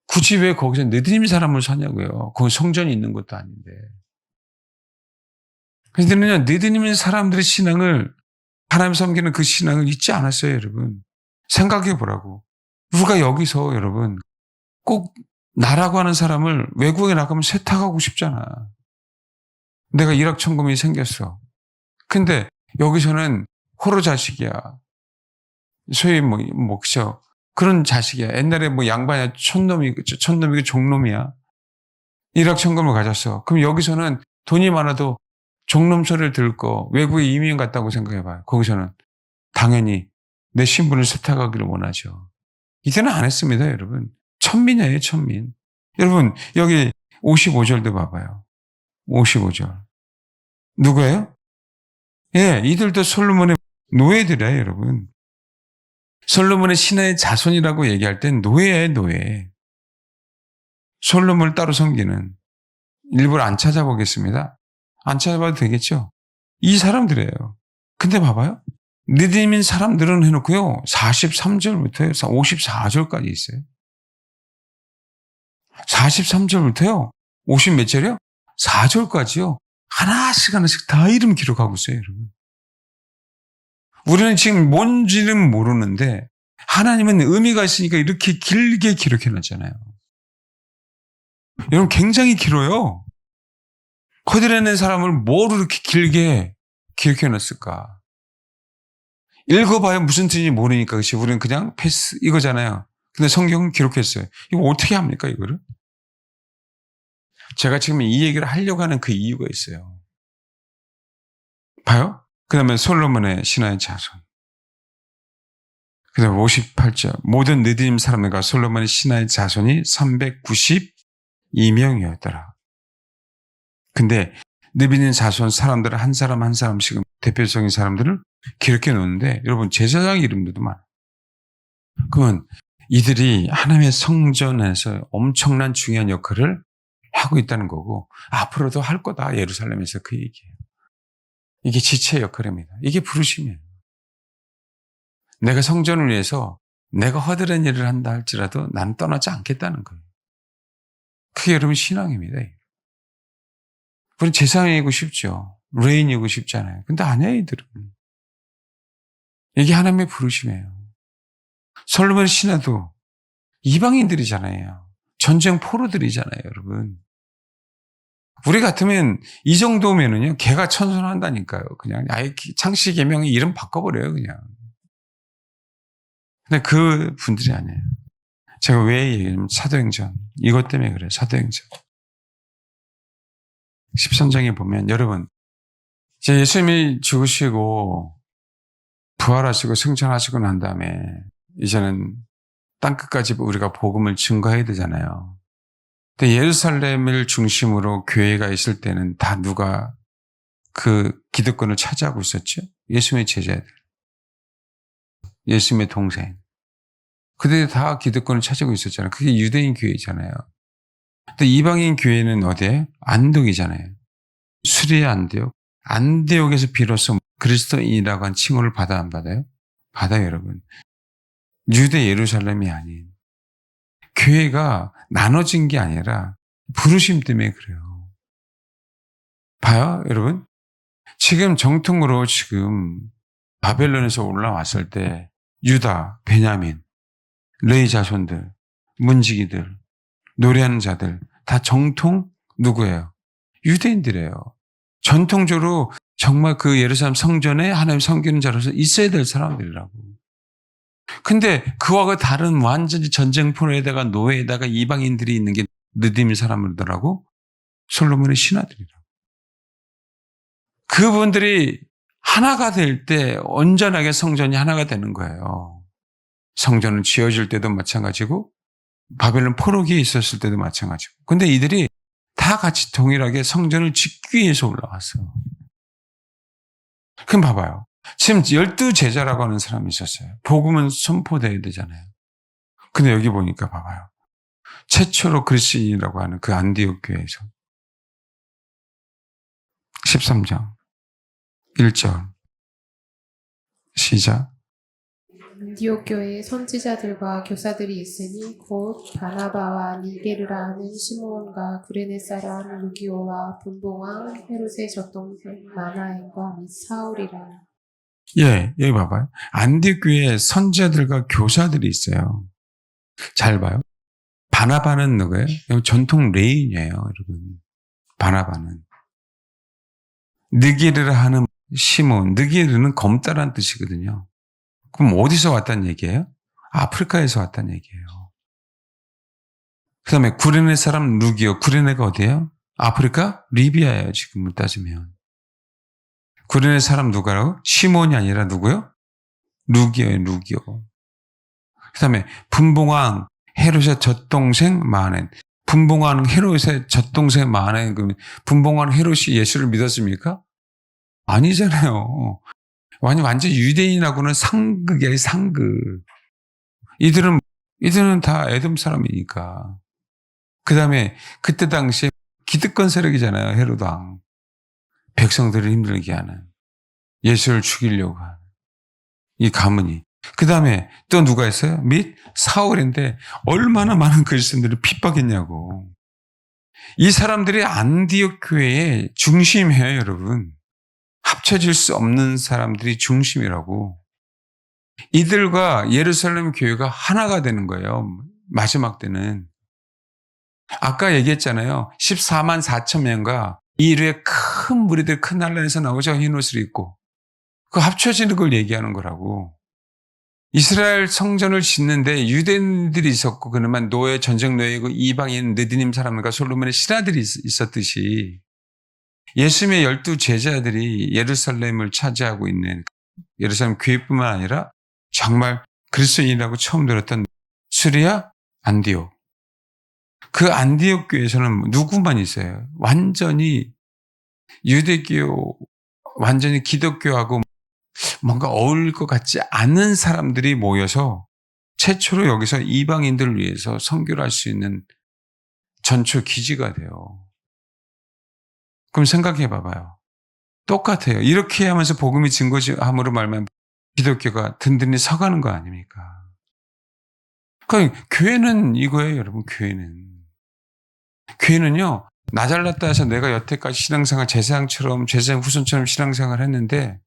굳이 왜 거기서 느디님 사람을 사냐고요. 거기 성전이 있는 것도 아닌데. 그런데 느디님 사람들의 신앙을 하나님 섬기는 그 신앙을 잊지 않았어요, 여러분. 생각해 보라고. 우리가 여기서 여러분 꼭 나라고 하는 사람을 외국에 나가면 세탁하고 싶잖아. 내가 일확천금이 생겼어. 근데 여기서는 호로 자식이야. 소위 그죠. 그런 자식이야. 옛날에 양반이야. 촌놈이고 종놈이야. 일확천금을 가졌어. 그럼 여기서는 돈이 많아도 종놈 소리를 들을 거 외국에 이민 갔다고 생각해봐요. 거기서는 당연히 내 신분을 세탁하기를 원하죠. 이때는 안 했습니다, 여러분. 천민이에요, 천민. 여러분, 여기 55절도 봐봐요. 55절. 누구예요? 예, 이들도 솔로몬의 노예들이에요, 여러분. 솔로몬의 신하의 자손이라고 얘기할 땐 노예예요, 노예. 솔로몬을 따로 섬기는. 일부러 안 찾아보겠습니다. 안 찾아봐도 되겠죠? 이 사람들이에요. 근데 봐봐요. 느디민 사람들은 해놓고요. 43절부터 54절까지 있어요. 43절부터요. 50 몇 절이요? 4절까지요. 하나씩 다 이름 기록하고 있어요, 여러분. 우리는 지금 뭔지는 모르는데 하나님은 의미가 있으니까 이렇게 길게 기록해놨잖아요. 여러분 굉장히 길어요. 허드렛는 사람을 뭐로 이렇게 길게 기록해놨을까? 읽어봐야 무슨 뜻인지 모르니까 그렇지. 우리는 그냥 패스 이거잖아요. 근데 성경은 기록했어요. 이거 어떻게 합니까, 이거를? 제가 지금 이 얘기를 하려고 하는 그 이유가 있어요. 봐요? 그 다음에 솔로몬의 신하의 자손. 그 다음에 58절. 모든 느디님 사람들과 솔로몬의 신하의 자손이 392명이었더라. 근데 느비님 자손 사람들을 한 사람 한 사람씩 대표적인 사람들을 기록해 놓는데 여러분 제사장 이름들도 많아요. 그러면 이들이 하나님의 성전에서 엄청난 중요한 역할을 하고 있다는 거고 앞으로도 할 거다. 예루살렘에서 그 얘기예요. 이게 지체 역할입니다. 이게 부르심이에요. 내가 성전을 위해서 내가 허드렛 일을 한다 할지라도 난 떠나지 않겠다는 거예요. 그게 여러분 신앙입니다. 우리는 제사장이고 싶죠. 레인이고 싶잖아요. 근데 아니야, 이들은. 이게 하나님의 부르심이에요. 솔로몬의 신하도 이방인들이잖아요. 전쟁 포로들이잖아요, 여러분. 우리 같으면 이 정도면은요, 개가 천선한다니까요. 그냥 아예 창씨 계명의 이름 바꿔버려요, 그냥. 근데 그 분들이 아니에요. 제가 왜 얘기하냐면 사도행전. 이것 때문에 그래요, 사도행전. 13장에 보면 여러분 이제 예수님이 죽으시고 부활하시고 승천하시고 난 다음에 이제는 땅끝까지 우리가 복음을 증거해야 되잖아요. 근데 예루살렘을 중심으로 교회가 있을 때는 다 누가 그 기득권을 차지하고 있었죠? 예수님의 제자들. 예수님의 동생. 그들이 다 기득권을 차지하고 있었잖아요. 그게 유대인 교회잖아요. 근데 이방인 교회는 어디에? 안독이잖아요. 수리의 안디옥. 안디옥에서 비로소 그리스도인이라고 한 칭호를 받아 안 받아요? 받아요, 여러분. 유대 예루살렘이 아닌. 교회가 나눠진 게 아니라 부르심 때문에 그래요. 봐요, 여러분. 지금 정통으로 지금 바벨론에서 올라왔을 때 유다, 베냐민, 레위 자손들, 문지기들, 노래하는 자들 다 정통 누구예요? 유대인들이에요. 전통적으로 정말 그 예루살렘 성전에 하나님 섬기는 자로서 있어야 될 사람들이라고. 근데 그와 다른 완전히 전쟁포로에다가 노예에다가 이방인들이 있는 게 느디미 사람들하고 솔로몬의 신하들이라고. 그분들이 하나가 될 때 온전하게 성전이 하나가 되는 거예요. 성전은 지어질 때도 마찬가지고 바벨론 포로기에 있었을 때도 마찬가지고. 근데 이들이 다 같이 동일하게 성전을 짓기 위해서 올라왔어요. 그럼 봐봐요. 지금 12제자라고 하는 사람이 있었어요. 복음은 선포되어야 되잖아요. 근데 여기 보니까 봐봐요. 최초로 그리스인이라고 하는 그 안디옥 교회에서 13장 1절 시작. 안디옥 교회에 선지자들과 교사들이 있으니 곧 바나바와 니게르라 하는 시므온과 구레네 사람 루기오와 분봉왕 헤롯의 젖동생 마나엔과 및 사울이라. 예, 여기 봐봐요. 안디옥 교회에 선지자들과 교사들이 있어요. 잘 봐요. 바나바는 누구예요? 전통 레인이에요, 여러분. 바나바는. 느게르라 하는 시몬, 느게르는 검다란 뜻이거든요. 그럼 어디서 왔다는 얘기예요? 아프리카에서 왔다는 얘기예요. 그 다음에 구레네 사람 루기오, 구레네가 어디예요? 아프리카? 리비아예요, 지금 따지면. 구레네 사람 누가라고? 시몬이 아니라 누구요? 루기오예요, 루기오. 그 다음에 분봉왕 헤롯의 젖동생 마넨. 분봉왕 헤롯의 젖동생 마넨. 분봉왕 헤롯이 예수를 믿었습니까? 아니잖아요. 완전 유대인하고는 상극이에요, 상극. 이들은 다 에돔 사람이니까. 그 다음에 그때 당시에 기득권 세력이잖아요, 헤롯왕. 백성들을 힘들게 하는. 예수를 죽이려고 하는. 이 가문이. 그 다음에 또 누가 있어요? 및 사울인데 얼마나 많은 그리스도인들을 핍박했냐고. 이 사람들이 안디옥 교회의 중심이에요, 여러분. 합쳐질 수 없는 사람들이 중심이라고. 이들과 예루살렘 교회가 하나가 되는 거예요. 마지막 때는. 아까 얘기했잖아요. 14만 4천 명과 이루의 큰 무리들 큰 난란에서 나오죠. 흰 옷을 입고. 그 합쳐지는 걸 얘기하는 거라고. 이스라엘 성전을 짓는데 유대인들이 있었고 그러면 전쟁 노예이고 이방인 느디님 사람과 솔로몬의 신하들이 있었듯이 예수님의 12제자들이 예루살렘을 차지하고 있는 예루살렘 교회뿐만 아니라 정말 그리스도인이라고 처음 들었던 수리아 안디옥. 그 안디옥 교회에서는 누구만 있어요? 완전히 유대교, 완전히 기독교하고 뭔가 어울릴 것 같지 않은 사람들이 모여서 최초로 여기서 이방인들을 위해서 선교를 할 수 있는 전초 기지가 돼요. 그럼 생각해 봐봐요. 똑같아요. 이렇게 하면서 복음이 증거함으로 말하면 기독교가 든든히 서가는 거 아닙니까? 그러니까 교회는 이거예요, 여러분. 교회는요, 나 잘났다 해서 내가 여태까지 신앙생활 제사장 후손처럼 신앙생활을 했는데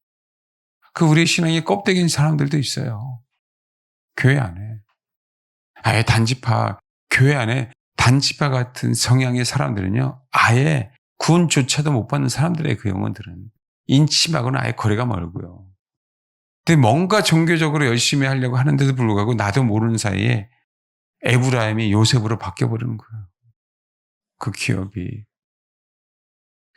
그 우리의 신앙이 껍데기인 사람들도 있어요. 교회 안에. 아예 단지파, 교회 안에 단지파 같은 성향의 사람들은요, 아예 구원조차도 못 받는 사람들의 그 영혼들은 인침하고는 아예 거리가 멀고요. 근데 뭔가 종교적으로 열심히 하려고 하는데도 불구하고 나도 모르는 사이에 에브라임이 요셉으로 바뀌어버리는 거예요. 그 기업이.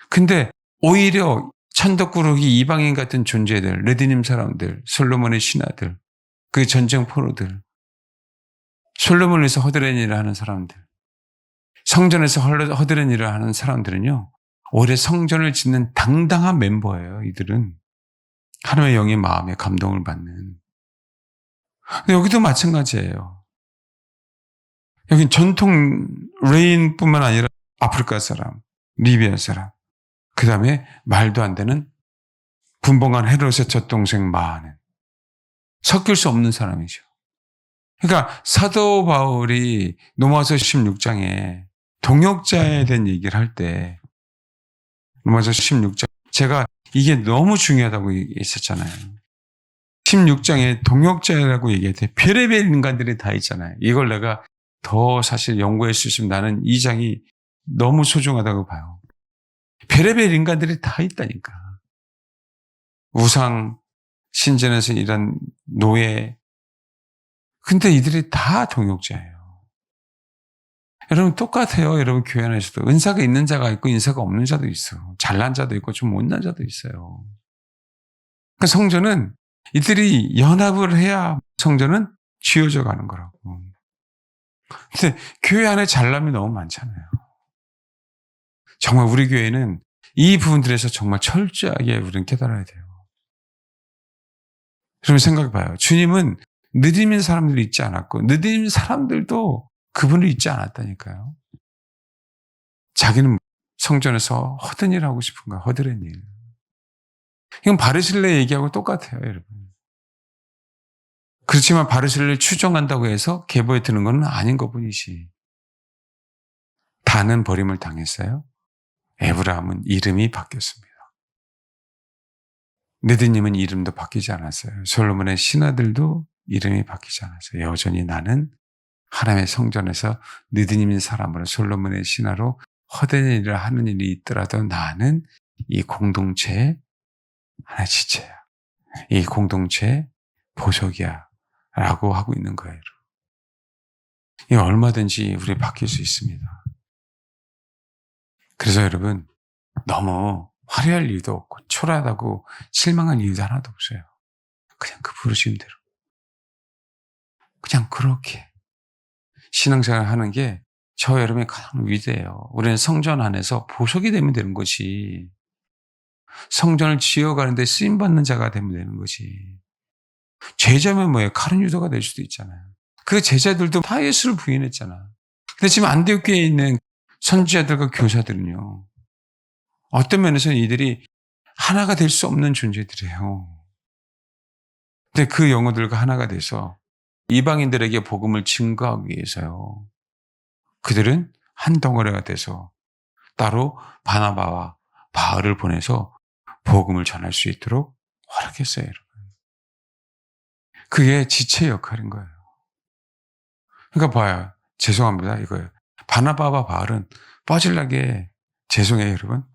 근데 오히려 천덕꾸러기 이방인 같은 존재들, 레디님 사람들, 솔로몬의 신하들, 그 전쟁 포로들, 솔로몬에서 허드렛 일을 하는 사람들, 성전에서 허드렛 일을 하는 사람들은요, 오히려 성전을 짓는 당당한 멤버예요, 이들은. 하나님의 영의 마음에 감동을 받는. 근데 여기도 마찬가지예요. 여긴 전통 레인뿐만 아니라 아프리카 사람, 리비아 사람, 그 다음에 말도 안 되는 분봉한 헤롯의 젖동생 마하는 섞일 수 없는 사람이죠. 그러니까 사도 바울이 로마서 16장에 동역자에 대한 얘기를 할 때 로마서 16장 제가 이게 너무 중요하다고 얘기했었잖아요. 16장에 동역자라고 얘기했대. 별의별 인간들이 다 있잖아요. 이걸 내가 더 사실 연구할 수 있으면 나는 이 장이 너무 소중하다고 봐요. 별의별 인간들이 다 있다니까. 우상, 신전에서 일한 노예. 근데 이들이 다 동역자예요. 여러분 똑같아요. 여러분 교회 안에서도 은사가 있는 자가 있고 인사가 없는 자도 있어. 잘난 자도 있고 좀 못난 자도 있어요. 그러니까 성전은 이들이 연합을 해야 성전은 쥐어져 가는 거라고. 근데 교회 안에 잘남이 너무 많잖아요. 정말 우리 교회는 이 부분들에서 정말 철저하게 우리는 깨달아야 돼요. 여러분 생각해봐요. 주님은 느디민 사람들이 있지 않았고 느디민 사람들도 그분을 잊지 않았다니까요. 자기는 성전에서 허든 일 하고 싶은 거야. 허드렛 일. 이건 바르실레 얘기하고 똑같아요, 여러분. 그렇지만 바르실레를 추종한다고 해서 계보에 드는 건 아닌 것뿐이지. 다는 버림을 당했어요. 에브라함은 이름이 바뀌었습니다. 느디님은 이름도 바뀌지 않았어요. 솔로몬의 신하들도 이름이 바뀌지 않았어요. 여전히 나는 하나님의 성전에서 느디님인 사람으로 솔로몬의 신하로 헛된 일을 하는 일이 있더라도 나는 이 공동체의 하나의 지체야. 이 공동체의 보석이야. 라고 하고 있는 거예요. 이 얼마든지 우리 바뀔 수 있습니다. 그래서 여러분 너무 화려할 이유도 없고 초라하다고 실망할 이유도 하나도 없어요. 그냥 그 부르심대로. 그냥 그렇게. 신앙생활 하는 게 저 여러분이 가장 위대해요. 우리는 성전 안에서 보석이 되면 되는 것이 성전을 지어가는데 쓰임받는 자가 되면 되는 것이 제자면 뭐예요? 카른 유다가 될 수도 있잖아요. 그 제자들도 다 예수를 부인했잖아. 근데 지금 안디옥교에 있는 선지자들과 교사들은요. 어떤 면에서는 이들이 하나가 될 수 없는 존재들이에요. 근데 그 영혼들과 하나가 돼서 이방인들에게 복음을 증거하기 위해서요. 그들은 한 덩어리가 돼서 따로 바나바와 바울을 보내서 복음을 전할 수 있도록 허락했어요, 여러분. 그게 지체 역할인 거예요. 그러니까 봐요. 죄송합니다. 이거예요. 바나바와 바울은 빠질나게 죄송해요, 여러분.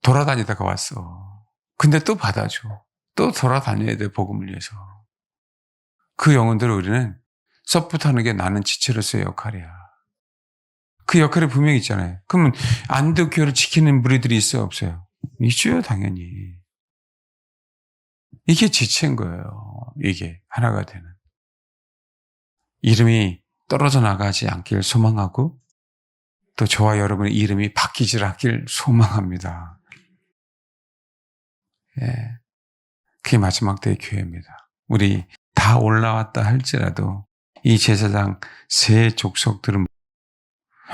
돌아다니다가 왔어. 근데 또 받아줘. 또 돌아다녀야 돼, 복음을 위해서. 그 영혼들을 우리는 서포트하는 게 나는 지체로서의 역할이야. 그 역할이 분명히 있잖아요. 그러면 안디옥교회를 지키는 무리들이 있어요, 없어요? 있어요, 당연히. 이게 지체인 거예요. 이게 하나가 되는. 이름이 떨어져 나가지 않길 소망하고 또 저와 여러분의 이름이 바뀌지 않길 소망합니다. 예. 그게 마지막 때의 교회입니다. 우리 다 올라왔다 할지라도 이 제사장 세 족속들은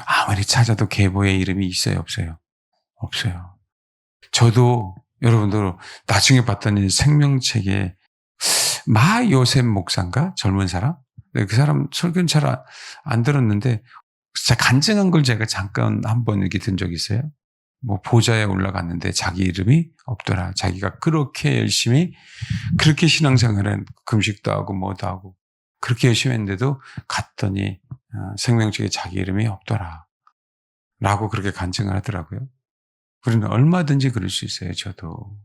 아무리 찾아도 계보의 이름이 있어요, 없어요? 없어요. 저도 여러분들 나중에 봤더니 생명책에 마요셉 목사인가? 젊은 사람? 그 사람 설교는 잘 안 들었는데 진짜 간증한 걸 제가 잠깐 한번 이렇게 든 적이 있어요. 뭐 보좌에 올라갔는데 자기 이름이 없더라. 자기가 그렇게 열심히 그렇게 신앙생활은 금식도 하고 뭐도 하고 그렇게 열심히 했는데도 갔더니 생명책에 자기 이름이 없더라. 라고 그렇게 간증을 하더라고요. 우리는 얼마든지 그럴 수 있어요. 저도.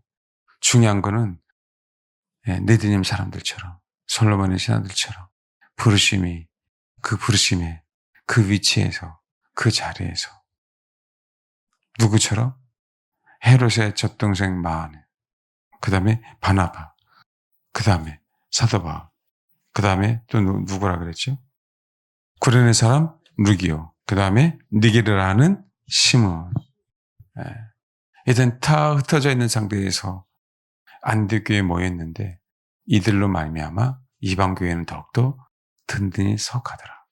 중요한 거는 느디님 사람들처럼 솔로몬의 신하들처럼 부르심이 그 부르심에 그 위치에서 그 자리에서 누구처럼? 헤롯의 젖동생 마하네, 그 다음에 바나바, 그 다음에 사도 바울, 그 다음에 또 누구라 그랬죠? 구레네 사람 루기오, 그 다음에 니게르라는 시몬. 일단 다 흩어져 있는 상태에서 안디옥교회에 모였는데 이들로 말미암아 이방교회는 더욱더 든든히 서가더라.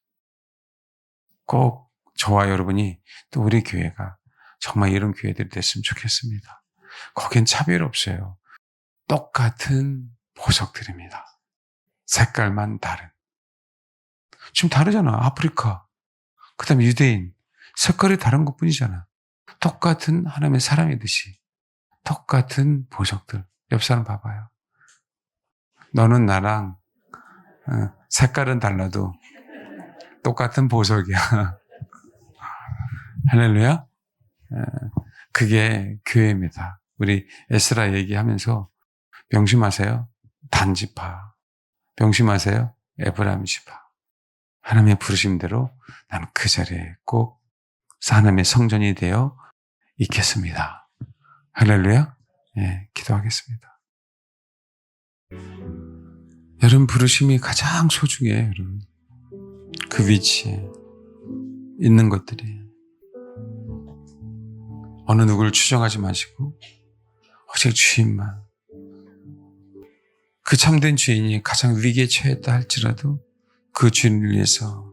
꼭 저와 여러분이 또 우리 교회가 정말 이런 교회들이 됐으면 좋겠습니다. 거긴 차별 없어요. 똑같은 보석들입니다. 색깔만 다른. 지금 다르잖아. 아프리카, 그 다음에 유대인. 색깔이 다른 것 뿐이잖아. 똑같은 하나님의 사람이듯이 똑같은 보석들. 옆 사람 봐봐요. 너는 나랑 색깔은 달라도 똑같은 보석이야. 할렐루야. 그게 교회입니다. 우리 에스라 얘기하면서 명심하세요. 단지파. 명심하세요. 에브라임 지파. 하나님의 부르심대로 나는 그 자리에 꼭 하나님의 성전이 되어 있겠습니다. 할렐루야. 기도하겠습니다. 여러분 부르심이 가장 소중해요. 여러분. 그 위치에 있는 것들이 어느 누구를 추정하지 마시고 오직 주님만. 그 참된 주인이 가장 위기에 처했다 할지라도 그 주인을 위해서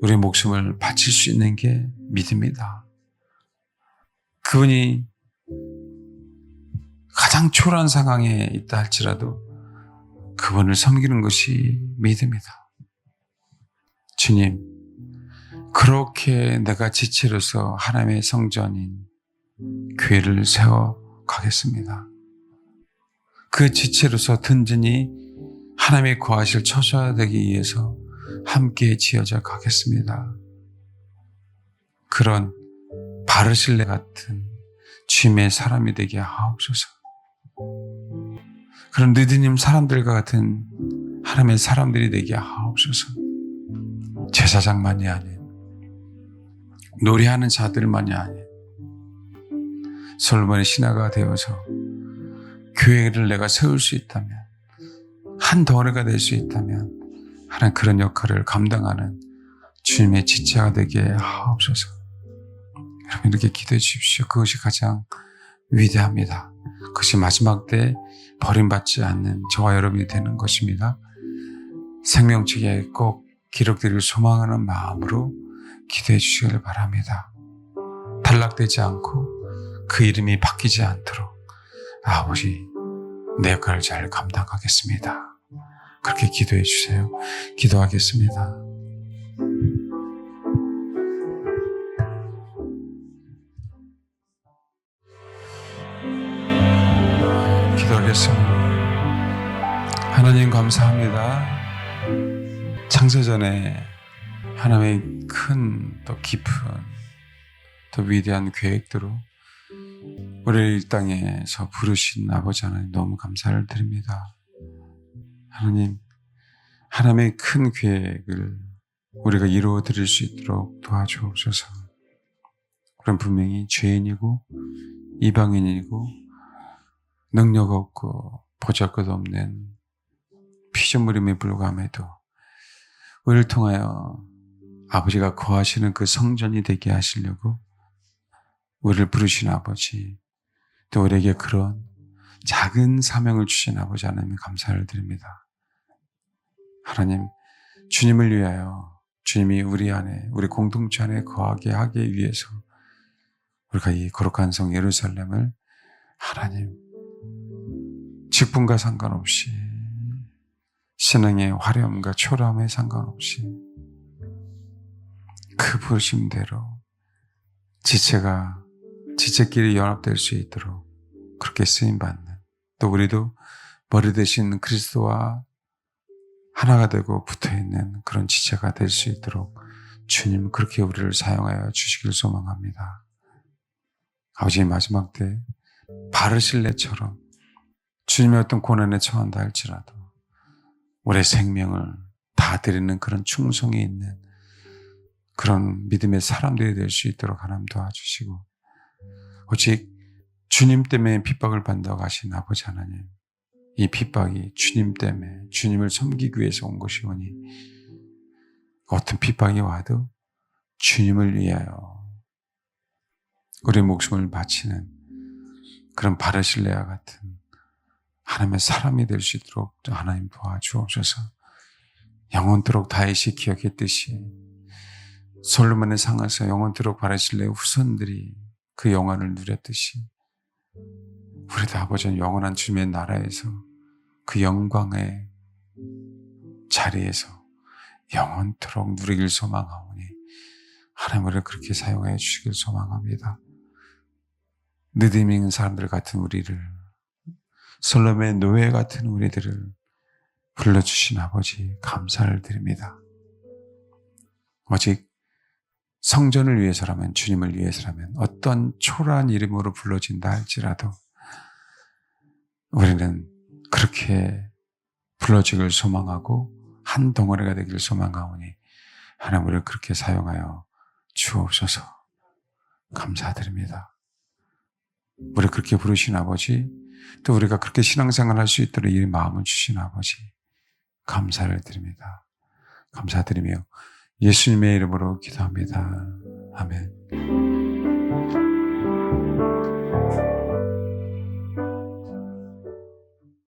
우리의 목숨을 바칠 수 있는 게 믿음이다. 그분이 가장 초라한 상황에 있다 할지라도 그분을 섬기는 것이 믿음이다. 주님, 그렇게 내가 지체로서 하나님의 성전인 교회를 세워 가겠습니다. 그 지체로서 든든히 하나님의 거하실 처소가 되기 위해서 함께 지어져 가겠습니다. 그런 바르실레 같은 주님의 사람이 되게 하옵소서. 그런 느드님 사람들과 같은 하나님의 사람들이 되게 하옵소서. 제사장만이 아닌, 노래하는 자들만이 아닌, 솔로몬의 신하가 되어서 교회를 내가 세울 수 있다면, 한 덩어리가 될 수 있다면 하나님 그런 역할을 감당하는 주님의 지체가 되게 하옵소서. 여러분 이렇게 기도해 주십시오. 그것이 가장 위대합니다. 그것이 마지막 때 버림받지 않는 저와 여러분이 되는 것입니다. 생명책에 꼭 기록되기를 소망하는 마음으로 기도해 주시기를 바랍니다. 탈락되지 않고 그 이름이 바뀌지 않도록 아버지 내 역할을 잘 감당하겠습니다. 그렇게 기도해 주세요. 기도하겠습니다. 기도하겠습니다. 하나님 감사합니다. 창세전에 하나님의 큰 또 깊은 또 위대한 계획대로 우리를 이 땅에서 부르신 아버지 하나님 너무 감사를 드립니다. 하나님, 하나님의 큰 계획을 우리가 이루어 드릴 수 있도록 도와주옵소서. 우리는 분명히 죄인이고 이방인이고 능력 없고 보잘것 없는 피조물임에 불구함에도 우리를 통하여 아버지가 거하시는 그 성전이 되게 하시려고 우리를 부르신 아버지, 또 우리에게 그런 작은 사명을 주신 아버지 하나님 감사를 드립니다. 하나님, 주님을 위하여 주님이 우리 안에, 우리 공동체 안에 거하게 하기 위해서 우리가 이 거룩한 성 예루살렘을 하나님 직분과 상관없이 신앙의 화려함과 초라함에 상관없이 그 부르심대로 지체끼리 연합될 수 있도록 그렇게 쓰임받는, 또 우리도 머리 대신 그리스도와 하나가 되고 붙어있는 그런 지체가 될 수 있도록 주님 그렇게 우리를 사용하여 주시길 소망합니다. 아버지 마지막 때 바르실레처럼 주님의 어떤 고난에 처한다 할지라도 우리의 생명을 다 드리는 그런 충성이 있는 그런 믿음의 사람들이 될 수 있도록 하나님 도와주시고, 오직 주님 때문에 핍박을 받는다고 하신 아버지 하나님, 이 핍박이 주님 때문에 주님을 섬기기 위해서 온 것이오니 어떤 핍박이 와도 주님을 위하여 우리의 목숨을 바치는 그런 바르실레와 같은 하나님의 사람이 될 수 있도록 하나님 도와주옵소서. 영원토록 다윗이 기억했듯이 솔로몬의 상에서 영원토록 바르실레의 후손들이 그 영원을 누렸듯이 우리도 아버지는 영원한 주님의 나라에서 그 영광의 자리에서 영원토록 누리길 소망하오니 하나님 우리를 그렇게 사용하여 주시길 소망합니다. 느드미 있는 사람들 같은 우리를, 솔로몬의 노예 같은 우리들을 불러주신 아버지 감사를 드립니다. 오직 성전을 위해서라면, 주님을 위해서라면, 어떤 초라한 이름으로 불러진다 할지라도 우리는 그렇게 불러지길 소망하고 한 덩어리가 되기를 소망하오니 하나님 우리를 그렇게 사용하여 주옵소서. 감사드립니다. 우리를 그렇게 부르신 아버지, 또 우리가 그렇게 신앙생활을 할 수 있도록 이 마음을 주신 아버지 감사를 드립니다. 감사드리며 예수님의 이름으로 기도합니다. 아멘.